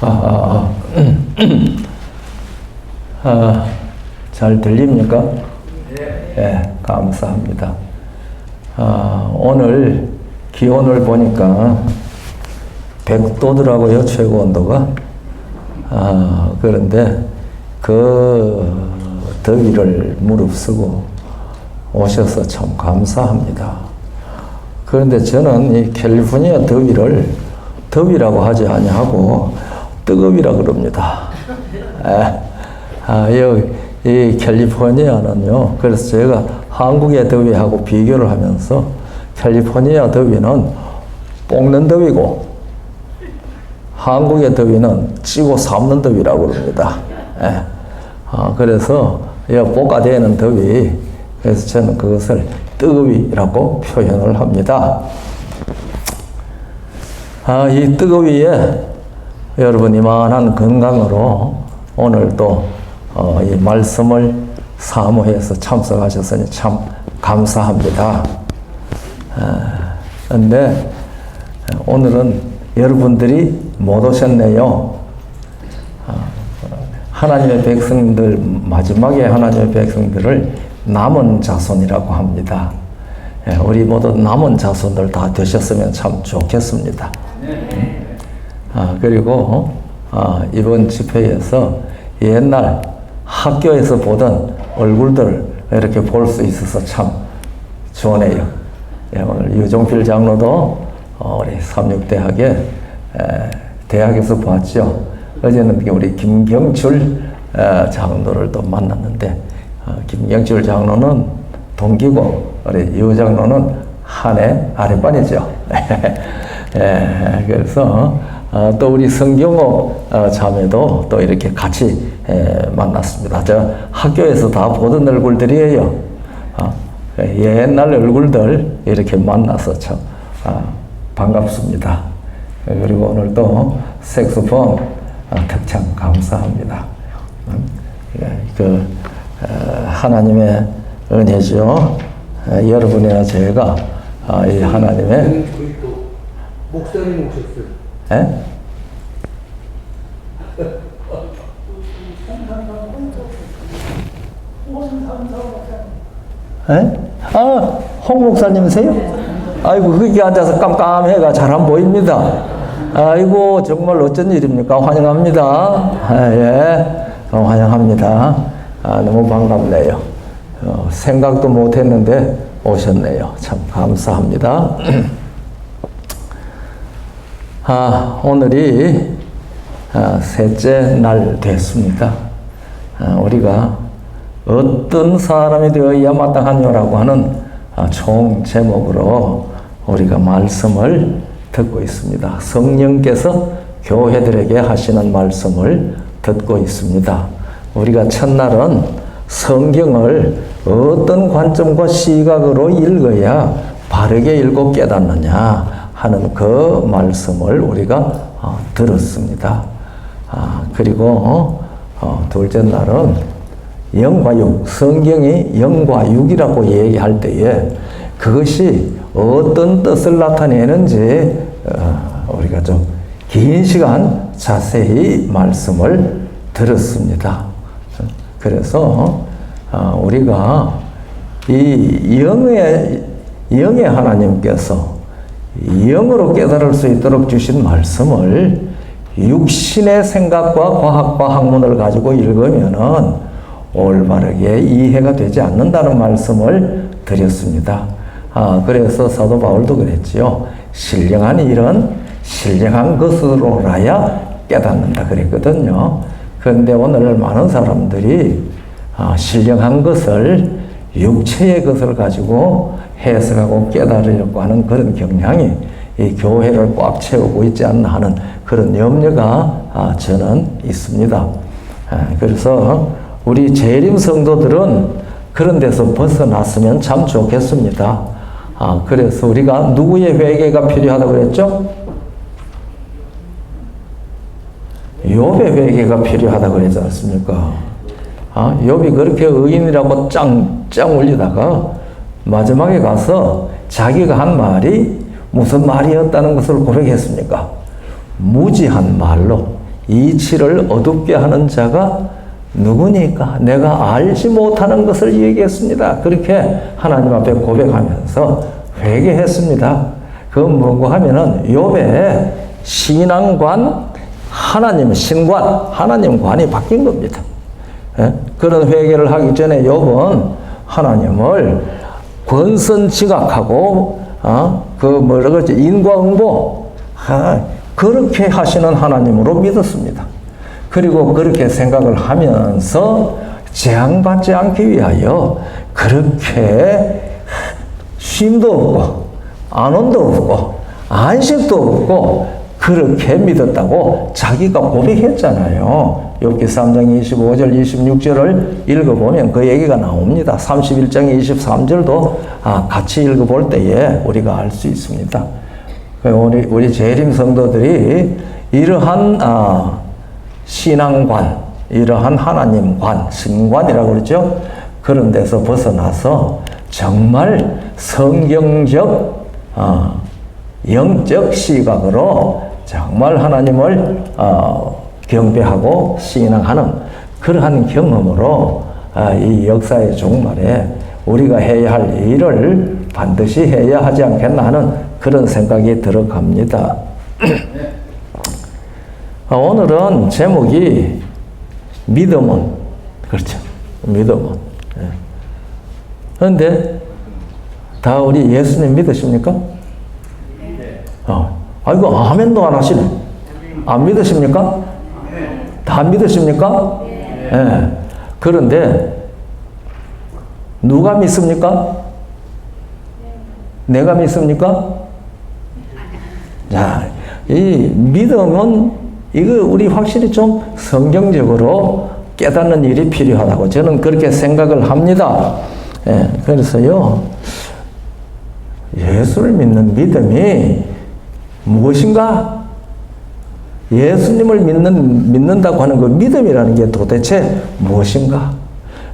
아, 잘 들립니까? 네, 감사합니다. 오늘 기온을 보니까 100도더라고요, 최고 온도가. 그런데 그 더위를 무릅쓰고 오셔서 참 감사합니다. 그런데 저는 이 캘리포니아 더위를 더위라고 하지 아니하고 뜨겁이라 그럽니다. 이 캘리포니아는요, 그래서 제가 한국의 더위하고 비교를 하면서 캘리포니아 더위는 볶는 더위고 한국의 더위는 찌고 삶는 더위라고 그럽니다. 그래서 볶아대는 더위, 그래서 저는 그것을 뜨거위라고 표현을 합니다. 이 뜨거위에 여러분 이만한 건강으로 오늘 또 이 말씀을 사모해서 참석하셨으니 참 감사합니다. 그런데 오늘은 여러분들이 못 오셨네요. 하나님의 백성들, 마지막에 하나님의 백성들을 남은 자손이라고 합니다. 우리 모두 남은 자손들 다 되셨으면 참 좋겠습니다. 그리고 이번 집회에서 옛날 학교에서 보던 얼굴들을 이렇게 볼 수 있어서 참 좋네요. 오늘 유종필 장로도 우리 삼육대학에 대학에서 봤죠. 어제는 우리 김경출 장로를 또 만났는데 김경출 장로는 동기고 우리 유 장로는 한 해 아랫반이죠. 그래서 또 우리 성경호 자매도 또 이렇게 같이 만났습니다. 저 학교에서 다 보던 얼굴들이에요. 옛날 얼굴들 이렇게 만나서 참 반갑습니다. 그리고 오늘 또 색소폰 특참 감사합니다. 하나님의 은혜죠. 여러분이나 제가 이 하나님의 목사님 오셨어요. 홍 목사님이세요? 아이고, 거기 앉아서 깜깜해가 잘 안 보입니다. 아이고, 정말 어쩐 일입니까? 환영합니다. 환영합니다. 너무 반갑네요. 생각도 못 했는데 오셨네요. 참 감사합니다. 오늘이 셋째 날 됐습니다. 우리가 어떤 사람이 되어야 마땅하냐라고 하는 총 제목으로 우리가 말씀을 듣고 있습니다. 성령께서 교회들에게 하시는 말씀을 듣고 있습니다. 우리가 첫날은 성경을 어떤 관점과 시각으로 읽어야 바르게 읽고 깨닫느냐 하는 그 말씀을 우리가 들었습니다. 그리고 둘째 날은 영과 육, 성경이 영과 육이라고 얘기할 때에 그것이 어떤 뜻을 나타내는지 우리가 좀 긴 시간 자세히 말씀을 들었습니다. 그래서 우리가 이 영의 하나님께서 영으로 깨달을 수 있도록 주신 말씀을 육신의 생각과 과학과 학문을 가지고 읽으면은 올바르게 이해가 되지 않는다는 말씀을 드렸습니다. 그래서 사도 바울도 그랬지요. 신령한 일은 신령한 것으로라야 깨닫는다 그랬거든요. 그런데 오늘 많은 사람들이 신령한 것을 육체의 것을 가지고 해석하고 깨달으려고 하는 그런 경향이 이 교회를 꽉 채우고 있지 않나 하는 그런 염려가 저는 있습니다. 그래서 우리 재림 성도들은 그런 데서 벗어났으면 참 좋겠습니다. 그래서 우리가 누구의 회개가 필요하다고 그랬죠? 욥의 회개가 필요하다고 그랬지 않습니까? 욥이 그렇게 의인이라고 짱짱 울리다가 마지막에 가서 자기가 한 말이 무슨 말이었다는 것을 고백했습니까? 무지한 말로 이치를 어둡게 하는 자가 누구니까? 내가 알지 못하는 것을 얘기했습니다. 그렇게 하나님 앞에 고백하면서 회개했습니다. 그건 뭔가 하면은 욥의 신앙관, 하나님 신관, 하나님 관이 바뀐 겁니다. 예? 그런 회개를 하기 전에 욥은 하나님을 권선지각하고 그 뭐라 그러지 인과응보 그렇게 하시는 하나님으로 믿었습니다. 그리고 그렇게 생각을 하면서 재앙받지 않기 위하여 그렇게 쉼도 없고 안온도 없고 안식도 없고 그렇게 믿었다고 자기가 고백했잖아요. 욥기 3장 25절 26절을 읽어보면 그 얘기가 나옵니다. 31장 23절도 같이 읽어볼 때에 우리가 알 수 있습니다. 우리 재림 성도들이 이러한 신앙관, 이러한 하나님관, 신관이라고 그러죠. 그런 데서 벗어나서 정말 성경적, 영적 시각으로 정말 하나님을 경배하고 신앙하는 그러한 경험으로 이 역사의 종말에 우리가 해야 할 일을 반드시 해야 하지 않겠나 하는 그런 생각이 들어갑니다. 오늘은 제목이 믿음은, 그렇죠. 믿음은. 그런데 다 우리 예수님 믿으십니까? 아이고, 아멘도 안 하시네. 안 믿으십니까? 다 믿으십니까? 네. 그런데 누가 믿습니까? 내가 믿습니까? 자, 이 믿음은 이거 우리 확실히 좀 성경적으로 깨닫는 일이 필요하다고 저는 그렇게 생각을 합니다. 예, 그래서요, 예수를 믿는 믿음이 무엇인가? 예수님을 믿는다고 하는 그 믿음이라는 게 도대체 무엇인가?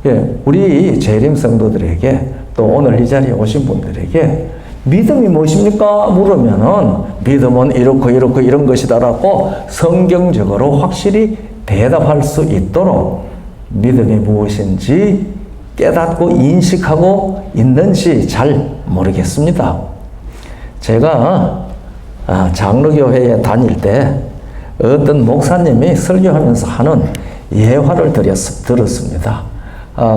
예, 우리 재림 성도들에게 또 오늘 이 자리에 오신 분들에게 믿음이 무엇입니까? 물으면은 믿음은 이렇고 이렇고 이런 것이다라고 성경적으로 확실히 대답할 수 있도록 믿음이 무엇인지 깨닫고 인식하고 있는지 잘 모르겠습니다. 제가 장로교회에 다닐 때 어떤 목사님이 설교하면서 하는 예화를 들었습니다.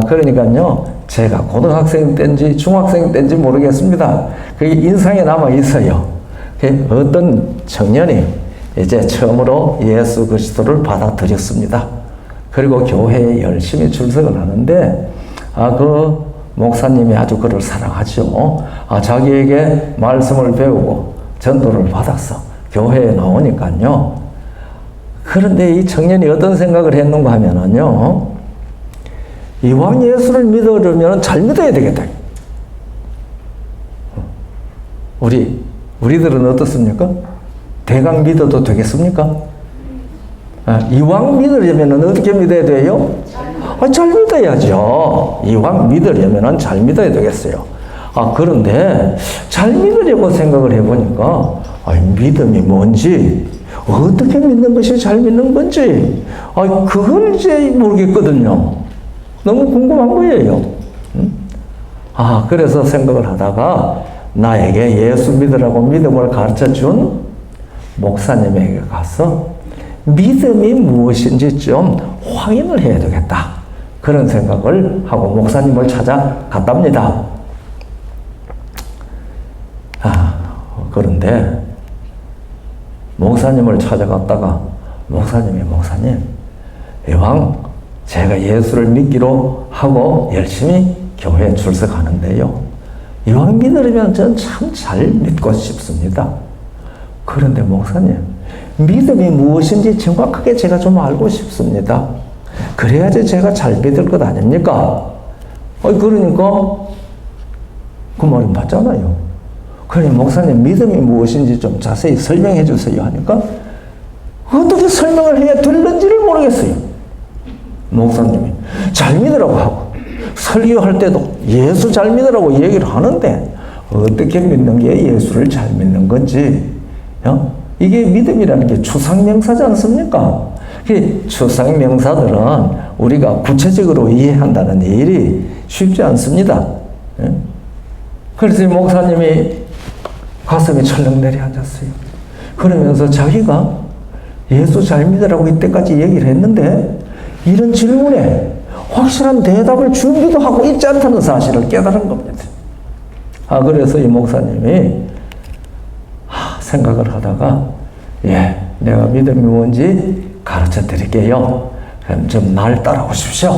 그러니까요, 제가 고등학생 때인지 중학생 때인지 모르겠습니다. 그게 인상에 남아 있어요. 어떤 청년이 이제 처음으로 예수 그리스도를 받아들였습니다. 그리고 교회에 열심히 출석을 하는데, 그 목사님이 아주 그를 사랑하죠. 자기에게 말씀을 배우고 전도를 받아서 교회에 나오니까요. 그런데 이 청년이 어떤 생각을 했는가 하면은요, 이왕 예수를 믿으려면 잘 믿어야 되겠다. 우리들은 어떻습니까? 대강 믿어도 되겠습니까? 이왕 믿으려면 어떻게 믿어야 돼요? 잘 믿어야죠. 이왕 믿으려면 잘 믿어야 되겠어요. 그런데 잘 믿으려고 생각을 해보니까 믿음이 뭔지, 어떻게 믿는 것이 잘 믿는 건지, 그걸 이제 모르겠거든요. 너무 궁금한 거예요. 그래서 생각을 하다가 나에게 예수 믿으라고 믿음을 가르쳐 준 목사님에게 가서 믿음이 무엇인지 좀 확인을 해야 되겠다. 그런 생각을 하고 목사님을 찾아갔답니다. 그런데 목사님을 찾아갔다가 목사님, 이왕 제가 예수를 믿기로 하고 열심히 교회에 출석하는데요, 이왕 믿으려면 저는 참 잘 믿고 싶습니다. 그런데 목사님, 믿음이 무엇인지 정확하게 제가 좀 알고 싶습니다. 그래야지 제가 잘 믿을 것 아닙니까? 그러니까 그 말이 맞잖아요. 그러니 목사님, 믿음이 무엇인지 좀 자세히 설명해 주세요 하니까 어떻게 설명을 해야 될는지를 모르겠어요. 목사님이 잘 믿으라고 하고 설교할 때도 예수 잘 믿으라고 얘기를 하는데 어떻게 믿는 게 예수를 잘 믿는 건지, 이게 믿음이라는 게 추상명사지 않습니까? 추상 명사들은 우리가 구체적으로 이해한다는 일이 쉽지 않습니다. 예? 그래서 목사님이 가슴이 철렁 내려앉았어요. 그러면서 자기가 예수 잘 믿으라고 이때까지 얘기를 했는데 이런 질문에 확실한 대답을 준비도 하고 있지 않다는 사실을 깨달은 겁니다. 그래서 이 목사님이 생각을 하다가 내가 믿음이 뭔지 가르쳐 드릴게요. 그럼 좀 날 따라오십시오.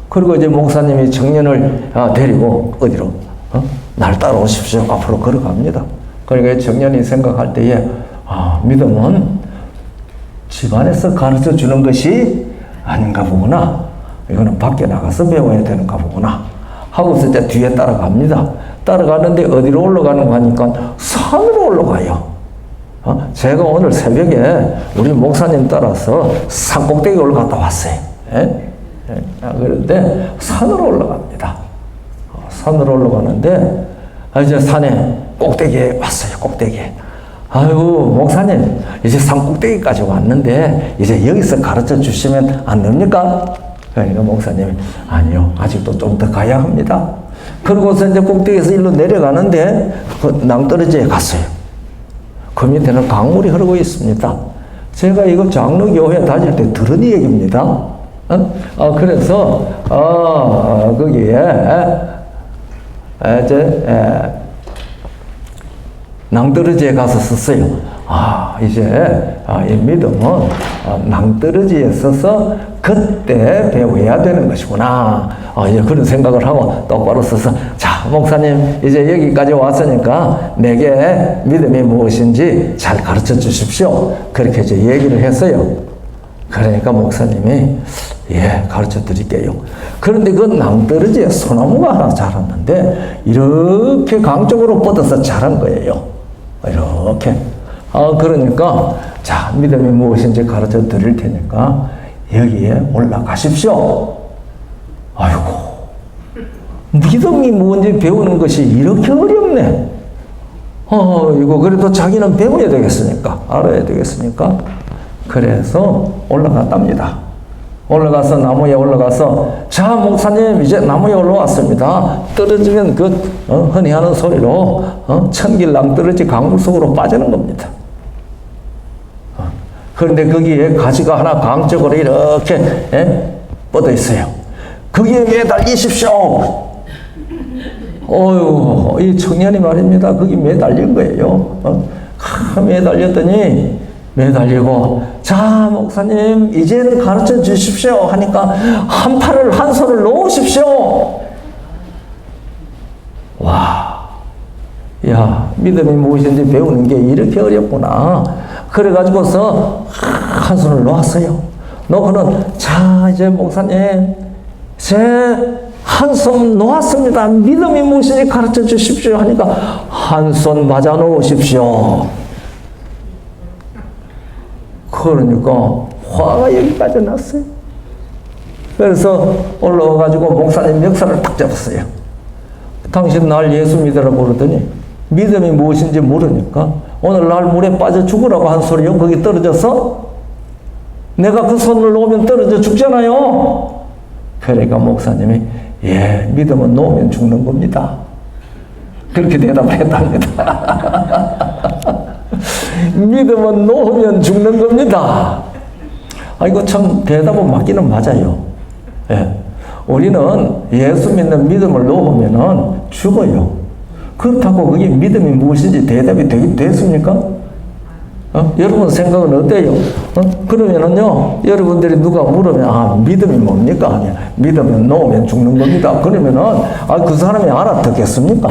그리고 이제 목사님이 청년을 데리고 어디로? 날 따라오십시오. 앞으로 걸어갑니다. 그러니까 청년이 생각할 때에 믿음은 집안에서 가르쳐 주는 것이 아닌가 보구나. 이거는 밖에 나가서 배워야 되는가 보구나. 하고서 이제 뒤에 따라갑니다. 따라가는데 어디로 올라가는 거 하니까 산으로 올라가요. 제가 오늘 새벽에 우리 목사님 따라서 산 꼭대기 올라갔다 왔어요. 그런데 산으로 올라갑니다. 산으로 올라가는데 이제 산에 꼭대기에 왔어요. 꼭대기에. 아이고 목사님 이제 산 꼭대기까지 왔는데 이제 여기서 가르쳐 주시면 안 됩니까? 그러니까 목사님이 아니요 아직도 좀 더 가야 합니다. 그러고서 이제 꼭대기에서 일로 내려가는데 그 낭떠러지에 갔어요. 그 밑에는 강물이 흐르고 있습니다. 제가 이거 장로교회 다닐 때 들은 얘기입니다. 그래서 거기에 이제 낭떠러지에 가서 썼어요. 이제 이 믿음은 낭떠러지에 서서 그때 배워야 되는 것이구나. 이제 그런 생각을 하고 똑바로 서서 자 목사님 이제 여기까지 왔으니까 내게 믿음이 무엇인지 잘 가르쳐 주십시오. 그렇게 이제 얘기를 했어요. 그러니까 목사님이 가르쳐 드릴게요. 그런데 그 낭떠러지에 소나무가 하나 자랐는데 이렇게 강쪽으로 뻗어서 자란 거예요. 이렇게. 그러니까 자 믿음이 무엇인지 가르쳐 드릴 테니까 여기에 올라가십시오. 아이고 믿음이 뭔지 배우는 것이 이렇게 어렵네. 이거 그래도 자기는 배워야 되겠으니까 알아야 되겠으니까 그래서 올라갔답니다. 올라가서 나무에 올라가서 자 목사님 이제 나무에 올라왔습니다. 떨어지면 그 흔히 하는 소리로 천길 낭떠러지 강물 속으로 빠지는 겁니다. 그런데 거기에 가지가 하나 강적으로 이렇게 뻗어 있어요. 거기에 매달리십시오. 이 청년이 말입니다. 거기 매달린 거예요. 매달렸더니 매달리고 자 목사님 이제는 가르쳐 주십시오 하니까 한 팔을 한 손을 놓으십시오. 믿음이 무엇인지 배우는 게 이렇게 어렵구나. 그래가지고서 한 손을 놓았어요. 놓고는 자 이제 목사님 제 한 손 놓았습니다. 믿음이 무엇인지 가르쳐 주십시오 하니까 한 손 맞아 놓으십시오. 그러니까 화가 여기까지 났어요. 그래서 올라와가지고 목사님 멱살을 탁 잡았어요. 당신 날 예수 믿으라고 그러더니 믿음이 무엇인지 모르니까 오늘 날 물에 빠져 죽으라고 한 소리요. 거기 떨어져서 내가 그 손을 놓으면 떨어져 죽잖아요. 그러니까 목사님이 믿음은 놓으면 죽는 겁니다. 그렇게 대답을 했답니다. 믿음은 놓으면 죽는 겁니다. 이거 참 대답은 맞기는 맞아요. 우리는 예수 믿는 믿음을 놓으면 죽어요. 그렇다고 그게 믿음이 무엇인지 대답이 됐습니까? 여러분 생각은 어때요? 그러면은요, 여러분들이 누가 물으면, 믿음이 뭡니까? 아니야. 믿음은 놓으면 죽는 겁니다. 그러면은, 그 사람이 알아듣겠습니까?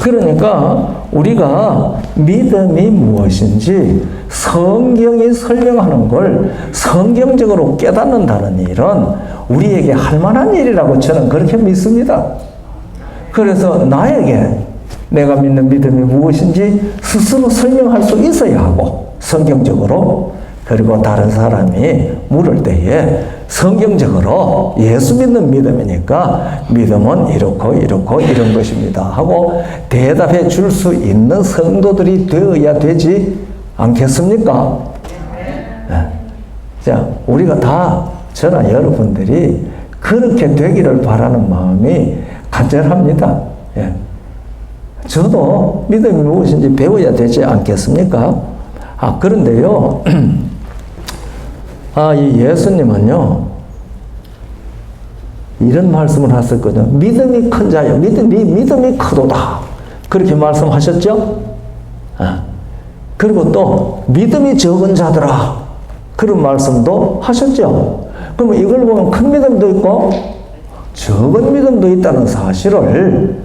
그러니까, 우리가 믿음이 무엇인지 성경이 설명하는 걸 성경적으로 깨닫는다는 일은 우리에게 할 만한 일이라고 저는 그렇게 믿습니다. 그래서 나에게 내가 믿는 믿음이 무엇인지 스스로 설명할 수 있어야 하고 성경적으로 그리고 다른 사람이 물을 때에 성경적으로 예수 믿는 믿음이니까 믿음은 이렇고 이런 것입니다 하고 대답해 줄 수 있는 성도들이 되어야 되지 않겠습니까? 네. 자, 우리가 다, 저나 여러분들이 그렇게 되기를 바라는 마음이 간절합니다. 예. 저도 믿음이 무엇인지 배워야 되지 않겠습니까? 그런데요, 이 예수님은요, 이런 말씀을 하셨거든요. 믿음이 큰 자요. 믿음이 크도다. 그렇게 말씀하셨죠? 그리고 또, 믿음이 적은 자들아. 그런 말씀도 하셨죠? 그러면 이걸 보면 큰 믿음도 있고, 적은 믿음도 있다는 사실을,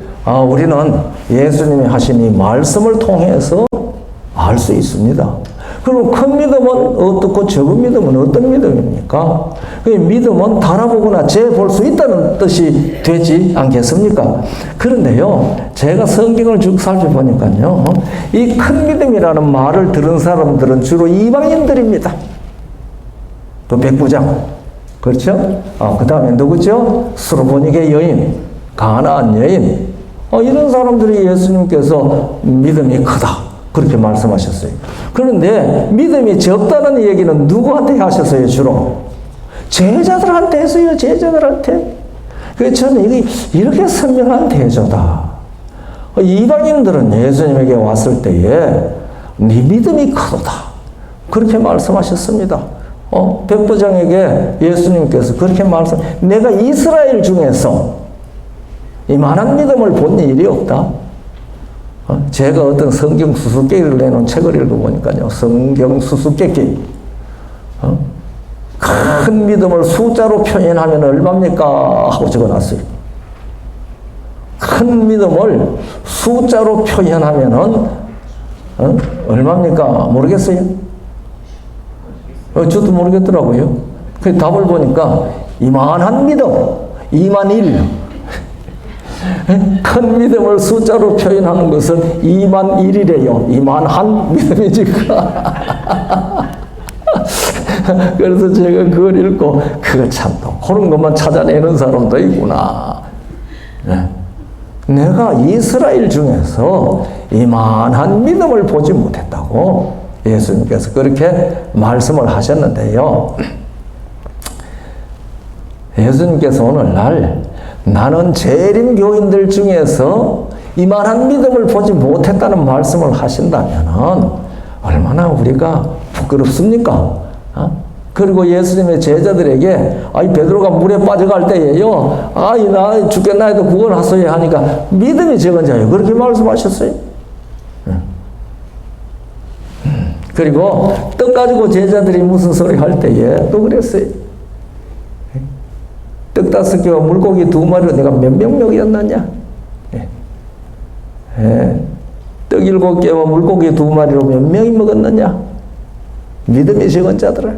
우리는 예수님이 하신 이 말씀을 통해서 알 수 있습니다. 그럼 큰 믿음은 어떻고 적은 믿음은 어떤 믿음입니까? 그 믿음은 달아보거나 재볼 수 있다는 뜻이 되지 않겠습니까? 그런데요, 제가 성경을 쭉 살펴보니까요, 이 큰 믿음이라는 말을 들은 사람들은 주로 이방인들입니다. 또 백부장, 그렇죠? 그 다음에 누구죠? 수르보니게 여인, 가나안 여인, 이런 사람들이 예수님께서 믿음이 크다. 그렇게 말씀하셨어요. 그런데 믿음이 적다는 얘기는 누구한테 하셨어요, 주로? 제자들한테 했어요, 제자들한테. 그래서 저는 이게 이렇게 선명한 대조다. 이방인들은 예수님에게 왔을 때에 네 믿음이 크도다. 그렇게 말씀하셨습니다. 백부장에게 예수님께서 그렇게 내가 이스라엘 중에서 이만한 믿음을 본 일이 없다. 제가 어떤 성경 수수께끼를 내놓은 책을 읽어보니까요, 성경 수수께끼. 큰 믿음을 숫자로 표현하면 얼마입니까? 하고 적어놨어요. 큰 믿음을 숫자로 표현하면은, 얼마입니까? 모르겠어요. 저도 모르겠더라고요. 그 답을 보니까, 이만한 믿음, 2만1. 큰 믿음을 숫자로 표현하는 것은 2만1이래요. 이만한 믿음이지. 그래서 제가 그걸 읽고, 그거 참, 그런 것만 찾아내는 사람도 있구나. 내가 이스라엘 중에서 이만한 믿음을 보지 못했다고 예수님께서 그렇게 말씀을 하셨는데요. 예수님께서 오늘날 나는 재림 교인들 중에서 이만한 믿음을 보지 못했다는 말씀을 하신다면 얼마나 우리가 부끄럽습니까? 그리고 예수님의 제자들에게 베드로가 물에 빠져갈 때에요, 나 죽겠나 해도 구원하소야 하니까 믿음이 적은 자예요. 그렇게 말씀하셨어요. 그리고 떡 가지고 제자들이 무슨 소리 할 때에 또 그랬어요. 떡 5개와 물고기 2마리로 내가 몇 명 먹였느냐? 떡 7개와 물고기 2마리로 몇 명이 먹었느냐? 믿음이 적은 자들아.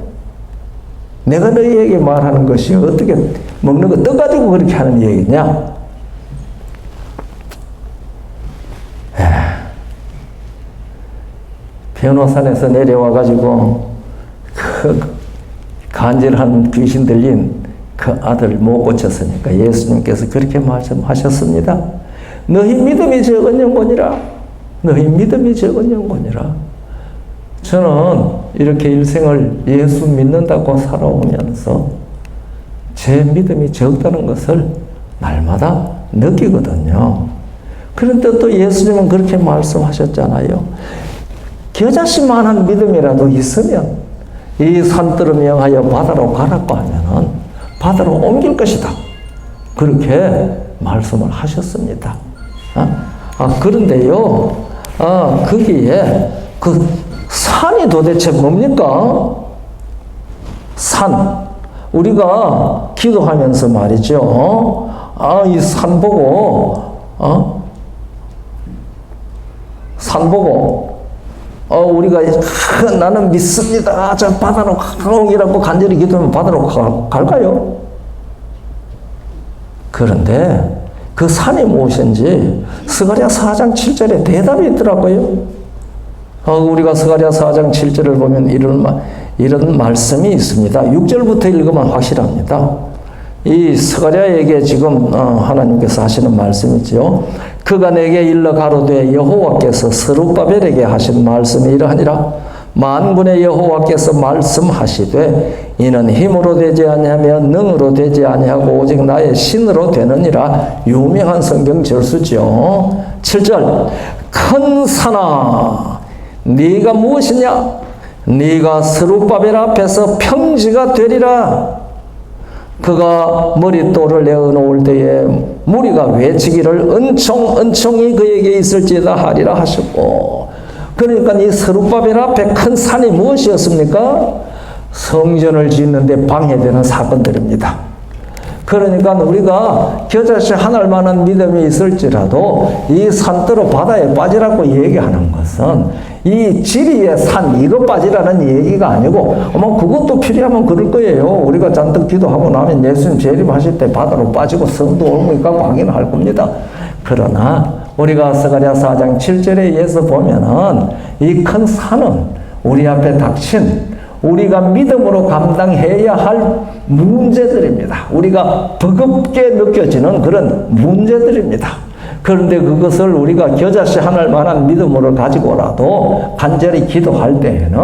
내가 너희에게 말하는 것이 어떻게 먹는 거 떡 가지고 그렇게 하는 얘기냐? 변호산에서 내려와가지고 그 간절한 귀신 들린 그 아들 못 고쳤으니까 예수님께서 그렇게 말씀하셨습니다. 너희 믿음이 적은 영혼이라. 너희 믿음이 적은 영혼이라. 저는 이렇게 일생을 예수 믿는다고 살아오면서 제 믿음이 적다는 것을 날마다 느끼거든요. 그런데 또 예수님은 그렇게 말씀하셨잖아요. 겨자씨만한 믿음이라도 있으면 이 산들을 명하여 바다로 가라고 하면은 바다로 옮길 것이다. 그렇게 말씀을 하셨습니다. 그런데요, 거기에 그 산이 도대체 뭡니까? 산. 우리가 기도하면서 말이죠. 이 산 보고, 산 보고, 우리가 나는 믿습니다. 저 바다로 가오기라고 간절히 기도하면 바다로 갈까요? 그런데 그 산이 무엇인지 스가랴 4장 7절에 대답이 있더라고요. 우리가 스가랴 4장 7절을 보면 이런 말씀이 있습니다. 6절부터 읽으면 확실합니다. 이 스가랴에게 지금 하나님께서 하시는 말씀이죠. 그가 내게 일러 가로되 여호와께서 스룹바벨에게 하신 말씀이 이러하니라. 만군의 여호와께서 말씀하시되 이는 힘으로 되지 아니하며 능으로 되지 아니하고 오직 나의 신으로 되느니라. 유명한 성경 절수죠. 7절 큰 산아 네가 무엇이냐? 네가 스룹바벨 앞에서 평지가 되리라. 그가 머릿돌을 내어놓을 때에 무리가 외치기를 은총이 그에게 있을지다 하리라 하셨고, 그러니까 이 스룹바벨 앞에 큰 산이 무엇이었습니까? 성전을 짓는데 방해되는 사건들입니다. 그러니까 우리가 겨자씨 하나만한 믿음이 있을지라도 이 산더러 바다에 빠지라고 얘기하는 것은 이 지리의 산 이거 빠지라는 얘기가 아니고 아마 그것도 필요하면 그럴 거예요. 우리가 잔뜩 기도하고 나면 예수님 재림하실 때 바다로 빠지고 성도 옮기니까 확인할 겁니다. 그러나 우리가 스가랴 4장 7절에 의해서 보면은 이 큰 산은 우리 앞에 닥친 우리가 믿음으로 감당해야 할 문제들입니다. 우리가 버겁게 느껴지는 그런 문제들입니다. 그런데 그것을 우리가 겨자씨 하늘만한 믿음으로 가지고라도 간절히 기도할 때에는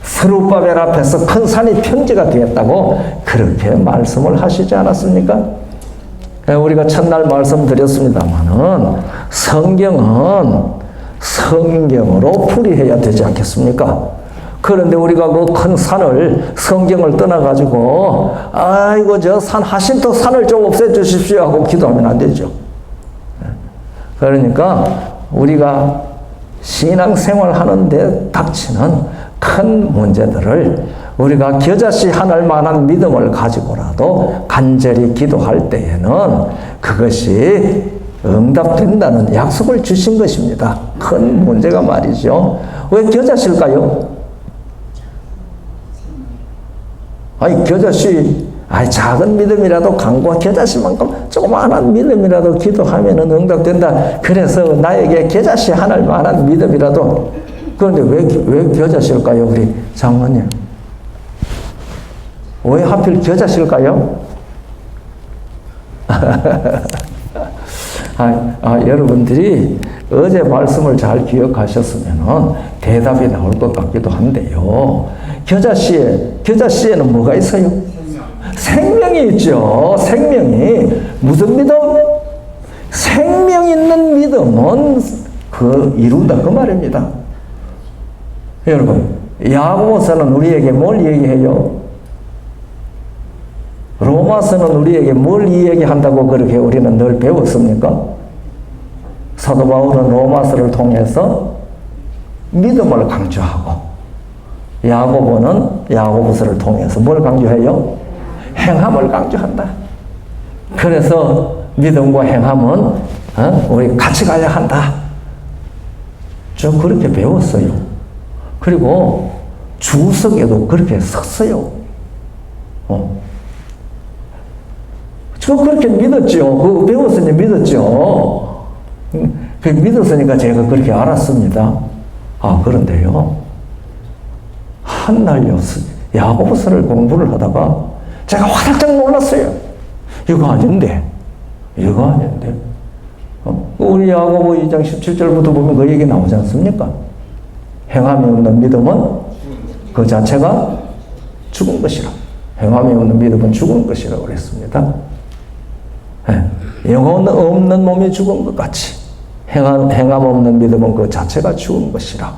스룹바벨 앞에서 큰 산이 평지가 되었다고 그렇게 말씀을 하시지 않았습니까? 우리가 첫날 말씀드렸습니다마는 성경은 성경으로 풀이해야 되지 않겠습니까? 그런데 우리가 그 큰 산을 성경을 떠나가지고 아이고 저 산 하신터 산을 좀 없애주십시오 하고 기도하면 안 되죠. 그러니까 우리가 신앙생활 하는데 닥치는 큰 문제들을 우리가 겨자씨 하늘만한 믿음을 가지고라도 간절히 기도할 때에는 그것이 응답된다는 약속을 주신 것입니다. 큰 문제가 말이죠. 왜 겨자씨일까요? 아니 겨자씨 작은 믿음이라도 강구와 겨자씨만큼 조그마한 믿음이라도 기도하면 응답된다. 그래서 나에게 겨자씨 하늘만한 믿음이라도. 그런데 왜 겨자씨일까요? 우리 장모님 왜 하필 겨자씨일까요? 여러분들이 어제 말씀을 잘 기억하셨으면 대답이 나올 것 같기도 한데요. 겨자씨에는 뭐가 있어요? 생명이 있죠. 생명이. 무슨 믿음? 생명 있는 믿음은 이룬다 그 말입니다. 여러분, 야고보서는 우리에게 뭘 얘기해요? 로마서는 우리에게 뭘 이야기한다고 그렇게 우리는 늘 배웠습니까? 사도 바울은 로마서를 통해서 믿음을 강조하고 야고보는 야고보서를 통해서 뭘 강조해요? 행함을 강조한다. 그래서 믿음과 행함은 우리 같이 가야 한다. 저 그렇게 배웠어요. 그리고 주석에도 그렇게 썼어요. 저 그렇게 믿었죠. 그거 배웠으니 믿었죠. 그 믿었으니까 제가 그렇게 알았습니다. 그런데요. 한날 야고보서를 공부를 하다가 제가 화들짝 놀랐어요. 이거 아닌데. 우리 야고보 2장 17절부터 보면 그 얘기 나오지 않습니까? 행함이 없는 믿음은 그 자체가 죽은 것이라. 행함이 없는 믿음은 죽은 것이라고 그랬습니다. 영혼 없는 몸이 죽은 것 같이 행함 없는 믿음은 그 자체가 죽은 것이라.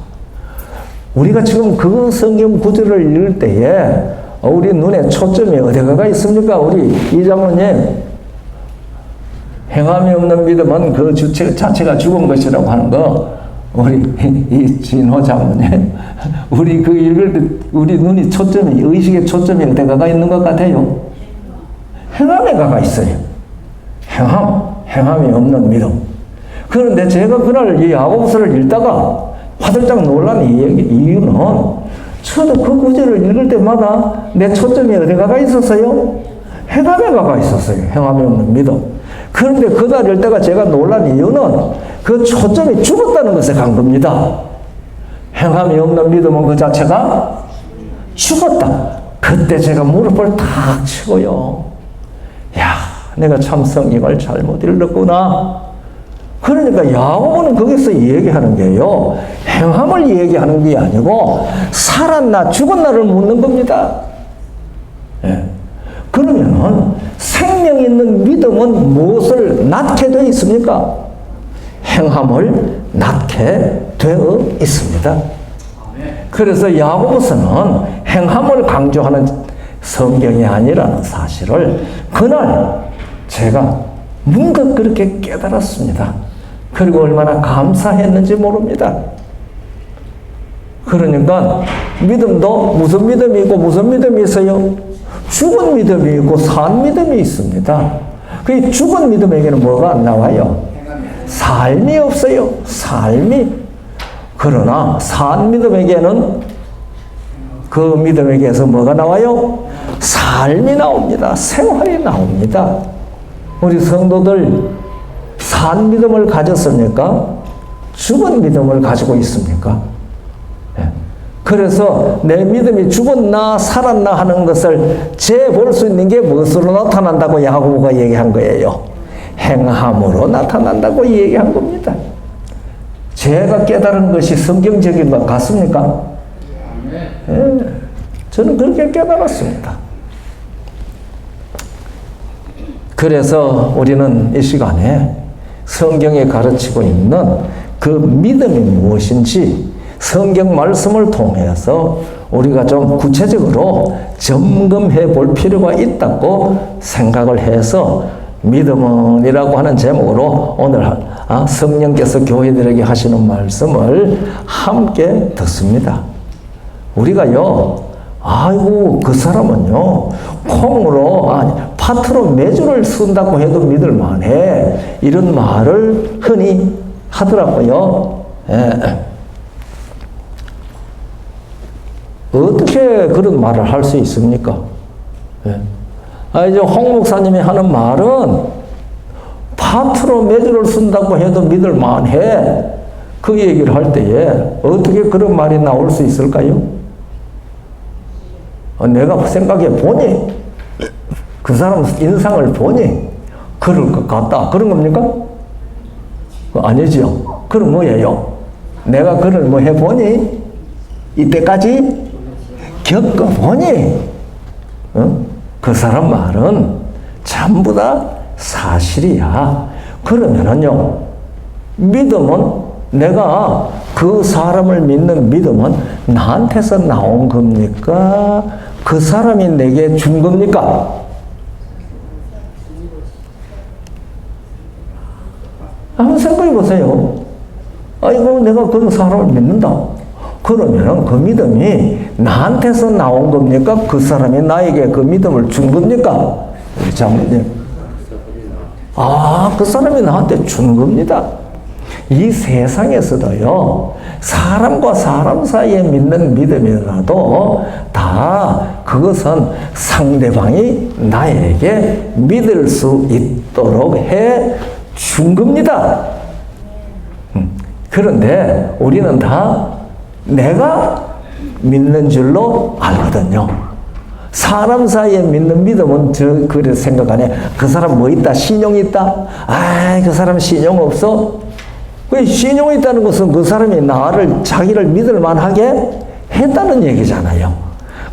우리가 지금 그 성경 구절을 읽을 때에 우리 눈에 초점이 어디가 있습니까? 우리 이장로님, 행함이 없는 믿음은 그 주체 자체가 죽은 것이라고 하는 거, 우리 이 진호 장로님, 우리 그 읽을 때 우리 눈이 초점이, 의식의 초점이 어디가 있는 것 같아요? 행함에 가가 있어요. 행함이 없는 믿음. 그런데 제가 그날 이 야고보서를 읽다가 화들짝 놀란 이유는 저도 그 구절을 읽을 때마다 내 초점이 어디 가가 있었어요? 행함에 가가 있었어요. 행함이 없는 믿음. 그런데 그날 읽다가 제가 놀란 이유는 그 초점이 죽었다는 것에 간 겁니다. 행함이 없는 믿음은 그 자체가 죽었다. 그때 제가 무릎을 탁 치고요. 내가 참 성경을 잘못 읽었구나. 그러니까 야고보는 거기서 얘기하는 게요, 행함을 얘기하는 게 아니고 살았나 죽었나를 묻는 겁니다. 예. 그러면은 생명 있는 믿음은 무엇을 낳게 되어 있습니까? 행함을 낳게 되어 있습니다. 그래서 야고보서는 행함을 강조하는 성경이 아니라는 사실을 그날 제가 문득 그렇게 깨달았습니다. 그리고 얼마나 감사했는지 모릅니다. 그러니까 믿음도 무슨 믿음이 있고 무슨 믿음이 있어요? 죽은 믿음이 있고 산 믿음이 있습니다. 그 죽은 믿음에게는 뭐가 안 나와요? 삶이 없어요. 삶이. 그러나 산 믿음에게는 그 믿음에게서 뭐가 나와요? 삶이 나옵니다. 생활이 나옵니다. 우리 성도들 산 믿음을 가졌습니까? 죽은 믿음을 가지고 있습니까? 예. 그래서 내 믿음이 죽었나 살았나 하는 것을 재볼 수 있는 게 무엇으로 나타난다고 야고보가 얘기한 거예요? 행함으로 나타난다고 얘기한 겁니다. 제가 깨달은 것이 성경적인 것 같습니까? 예, 저는 그렇게 깨달았습니다. 그래서 우리는 이 시간에 성경에 가르치고 있는 그 믿음이 무엇인지 성경 말씀을 통해서 우리가 좀 구체적으로 점검해 볼 필요가 있다고 생각을 해서 믿음은이라고 하는 제목으로 오늘 성령께서 교회들에게 하시는 말씀을 함께 듣습니다. 우리가요, 아이고 그 사람은요 콩으로 파트로 메주를 쓴다고 해도 믿을 만해, 이런 말을 흔히 하더라고요. 예. 어떻게 그런 말을 할 수 있습니까? 예. 이제 홍 목사님이 하는 말은 파트로 메주를 쓴다고 해도 믿을 만해, 그 얘기를 할 때에 어떻게 그런 말이 나올 수 있을까요? 내가 생각해 보니, 그 사람 인상을 보니 그럴 것 같다, 그런 겁니까? 아니죠. 그럼 뭐예요? 내가 그걸 뭐 해보니, 이때까지 겪어보니, 그 사람 말은 전부 다 사실이야. 그러면은요, 믿음은, 내가 그 사람을 믿는 믿음은 나한테서 나온 겁니까? 그 사람이 내게 준 겁니까? 한번 생각해 보세요. 아이고, 내가 그 사람을 믿는다. 그러면 그 믿음이 나한테서 나온 겁니까? 그 사람이 나에게 그 믿음을 준 겁니까? 장모님. 그 사람이 나한테 준 겁니다. 이 세상에서도요, 사람과 사람 사이에 믿는 믿음이라도 다 그것은 상대방이 나에게 믿을 수 있도록 해 준 겁니다. 그런데 우리는 다 내가 믿는 줄로 알거든요. 사람 사이에 믿는 믿음은 그래 생각 안 해. 그 사람 뭐 있다? 신용이 있다? 그 사람 신용 없어? 그 신용이 있다는 것은 그 사람이 자기를 믿을 만하게 했다는 얘기잖아요.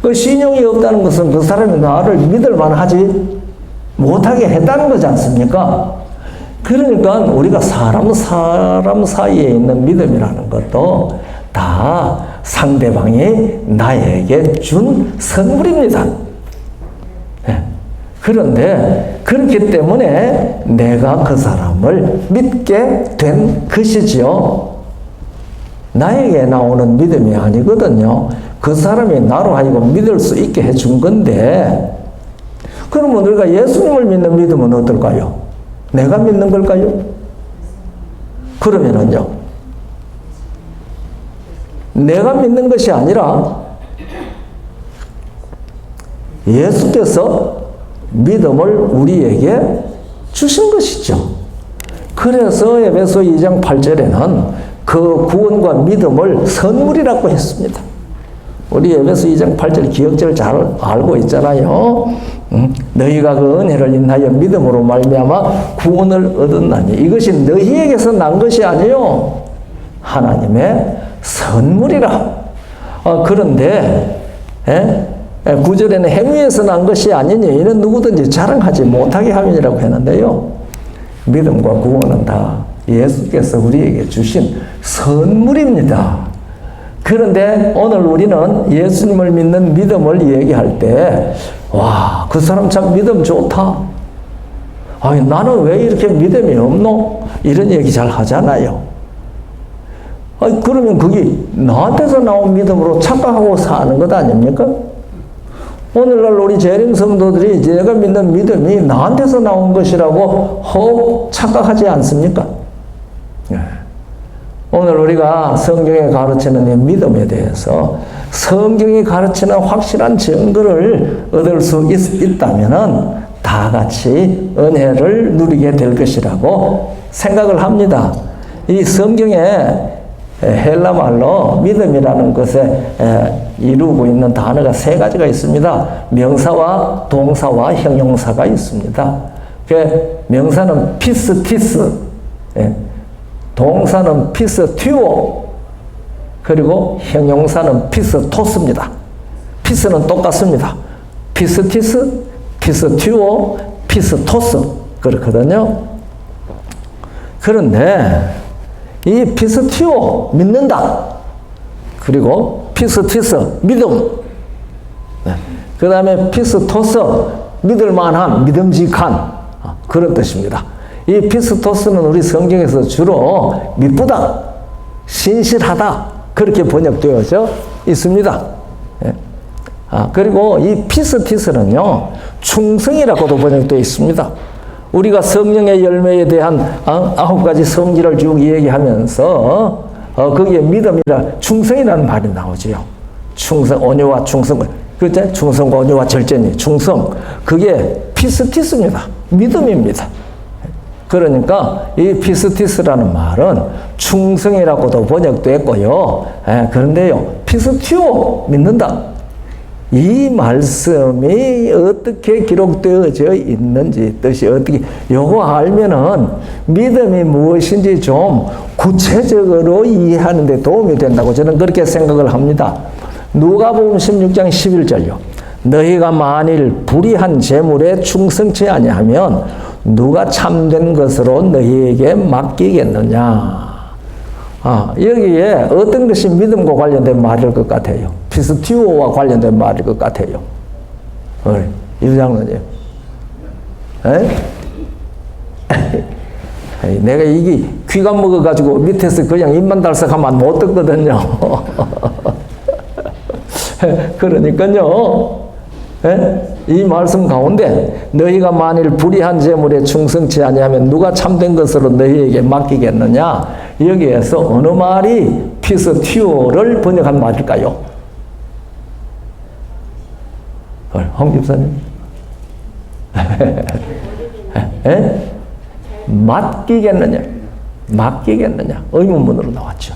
그 신용이 없다는 것은 그 사람이 나를 믿을 만하지 못하게 했다는 거지 않습니까? 그러니까 우리가 사람 사이에 있는 믿음이라는 것도 다 상대방이 나에게 준 선물입니다. 네. 그런데 그렇기 때문에 내가 그 사람을 믿게 된 것이지요. 나에게 나오는 믿음이 아니거든요. 그 사람이 나로 하여금 믿을 수 있게 해준 건데, 그러면 우리가 예수님을 믿는 믿음은 어떨까요? 내가 믿는 걸까요? 그러면은요, 내가 믿는 것이 아니라 예수께서 믿음을 우리에게 주신 것이죠. 그래서 에베소 2장 8절에는 그 구원과 믿음을 선물이라고 했습니다. 우리 에베소 2장 8절 기억절 잘 알고 있잖아요. 너희가 그 은혜를 인하여 믿음으로 말미암아 구원을 얻었나니 이것이 너희에게서 난 것이 아니요 하나님의 선물이라. 그런데 9절에는 행위에서 난 것이 아니니 이는 누구든지 자랑하지 못하게 함이라고 했는데요. 믿음과 구원은 다 예수께서 우리에게 주신 선물입니다. 그런데 오늘 우리는 예수님을 믿는 믿음을 얘기할 때, 와, 그 사람 참 믿음 좋다. 아니, 나는 왜 이렇게 믿음이 없노? 이런 얘기 잘 하잖아요. 아니, 그러면 그게 나한테서 나온 믿음으로 착각하고 사는 것 아닙니까? 오늘날 우리 재림 성도들이 내가 믿는 믿음이 나한테서 나온 것이라고 혹 착각하지 않습니까? 오늘 우리가 성경에 가르치는 이 믿음에 대해서 성경이 가르치는 확실한 증거를 얻을 수 있다면 다 같이 은혜를 누리게 될 것이라고 생각을 합니다. 이 성경에 헬라 말로 믿음이라는 것에 이루고 있는 단어가 세 가지가 있습니다. 명사와 동사와 형용사가 있습니다. 명사는 피스티스, 동사는 피스튜오, 그리고 형용사는 피스토스입니다. 피스는 똑같습니다. 피스티스, 피스튜오, 피스토스 그렇거든요. 그런데 이 피스튜오 믿는다, 그리고 피스티스 믿음, 그 다음에 피스토스 믿을만한, 믿음직한 그런 뜻입니다. 이 피스토스는 우리 성경에서 주로 미쁘다, 신실하다 그렇게 번역되어져 있습니다. 그리고 이 피스티스는요 충성이라고도 번역되어 있습니다. 우리가 성령의 열매에 대한 9가지 성질을 쭉 얘기하면서 거기에 믿음이라 충성이라는 말이 나오지요. 충성, 온유와 충성, 그때 충성과 온유와 절제니 충성, 그게 피스티스입니다. 믿음입니다. 그러니까 이 피스티스라는 말은 충성이라고도 번역됐고요. 그런데요, 피스튜오 믿는다. 이 말씀이 어떻게 기록되어져 있는지, 뜻이 어떻게, 요거 알면은 믿음이 무엇인지 좀 구체적으로 이해하는 데 도움이 된다고 저는 그렇게 생각을 합니다. 누가복음 16장 11절요. 너희가 만일 불의한 재물에 충성치 아니하면 누가 참된 것으로 너희에게 맡기겠느냐. 여기에 어떤 것이 믿음과 관련된 말일 것 같아요? 피스튜오와 관련된 말일 것 같아요. 이부장로님. 내가 이게 귀가 먹어가지고 밑에서 그냥 입만 달싹하면 못 듣거든요. 그러니까요. 이 말씀 가운데 너희가 만일 불의한 재물에 충성치 아니하면 누가 참된 것으로 너희에게 맡기겠느냐. 여기에서 어느 말이 피스튜오를 번역한 말일까요? 홍 집사님. 맡기겠느냐. 맡기겠느냐. 의문문으로 나왔죠.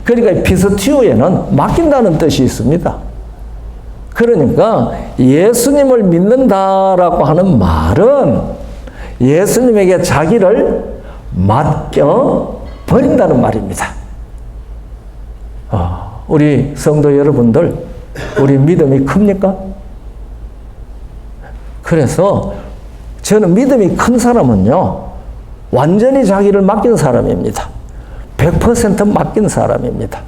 그러니까 피스튜오에는 맡긴다는 뜻이 있습니다. 그러니까 예수님을 믿는다라고 하는 말은 예수님에게 자기를 맡겨 버린다는 말입니다. 우리 성도 여러분들, 우리 믿음이 큽니까? 그래서 저는 믿음이 큰 사람은요, 완전히 자기를 맡긴 사람입니다. 100% 맡긴 사람입니다.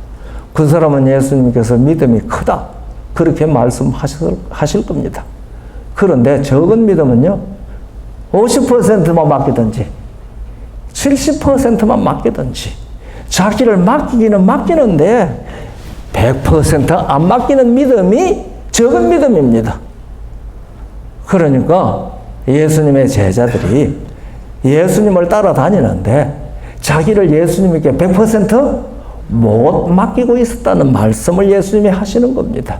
그 사람은 예수님께서 믿음이 크다, 그렇게 말씀하실 겁니다. 그런데 적은 믿음은요, 50%만 맡기든지 70%만 맡기든지 자기를 맡기기는 맡기는데 100% 안 맡기는 믿음이 적은 믿음입니다. 그러니까 예수님의 제자들이 예수님을 따라다니는데 자기를 예수님에게 100% 못 맡기고 있었다는 말씀을 예수님이 하시는 겁니다.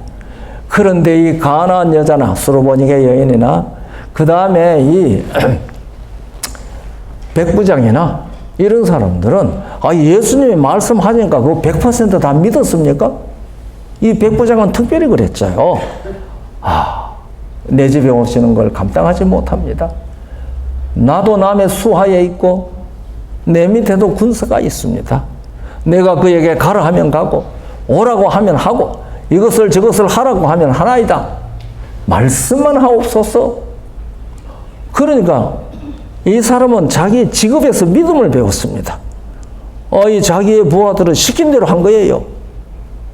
그런데 이 가나안 여자나 수르보니게 여인이나 그 다음에 이 백부장이나 이런 사람들은 예수님이 말씀하니까 그거 100% 다 믿었습니까? 이 백부장은 특별히 그랬죠. 내 집에 오시는 걸 감당하지 못합니다. 나도 남의 수하에 있고 내 밑에도 군사가 있습니다. 내가 그에게 가라 하면 가고 오라고 하면 하고 이것을 저것을 하라고 하면 하나이다. 말씀만 하옵소서. 그러니까 이 사람은 자기 직업에서 믿음을 배웠습니다. 이 자기의 부하들은 시킨 대로 한 거예요.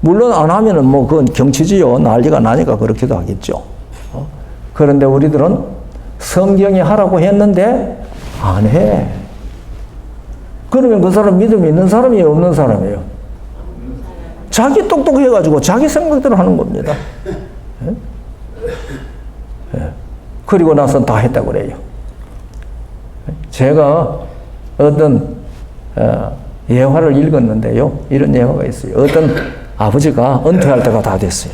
물론 안 하면은 뭐 그건 경치지요. 난리가 나니까 그렇기도 하겠죠. 그런데 우리들은 성경이 하라고 했는데 안 해. 그러면 그 사람 믿음이 있는 사람이에요, 없는 사람이에요? 자기 똑똑해가지고 자기 생각대로 하는 겁니다. 그리고 나서 다 했다고 그래요. 제가 어떤 예화를 읽었는데요. 이런 예화가 있어요. 어떤 아버지가 은퇴할 때가 다 됐어요.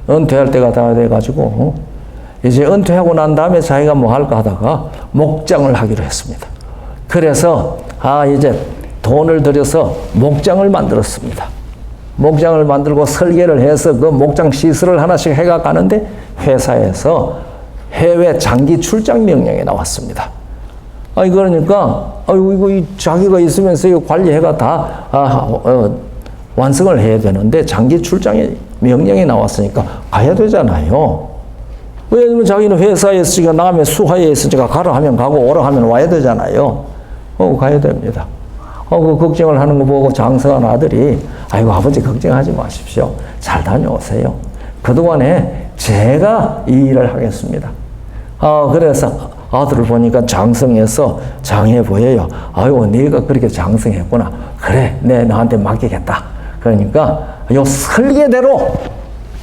은퇴할 때가 다 돼가지고 이제 은퇴하고 난 다음에 자기가 뭐 할까 하다가 목장을 하기로 했습니다. 그래서 이제 돈을 들여서 목장을 만들었습니다. 목장을 만들고 설계를 해서 그 목장 시설을 하나씩 해가 가는데 회사에서 해외 장기 출장 명령이 나왔습니다. 그러니까 이거 자기가 있으면서 이거 관리해가 다 완성을 해야 되는데 장기 출장의 명령이 나왔으니까 가야 되잖아요. 왜냐면 자기는 회사에 있으니까 남의 수하에 있으니까 가라 하면 가고 오라 하면 와야 되잖아요. 가야 됩니다. 그 걱정을 하는 거 보고 장성한 아들이 아이고 아버지 걱정하지 마십시오. 잘 다녀오세요. 그동안에 제가 이 일을 하겠습니다. 그래서 아들을 보니까 장성해서 장해 보여요. 아이고 네가 그렇게 장성했구나. 그래 나한테 맡기겠다. 그러니까 요 설계대로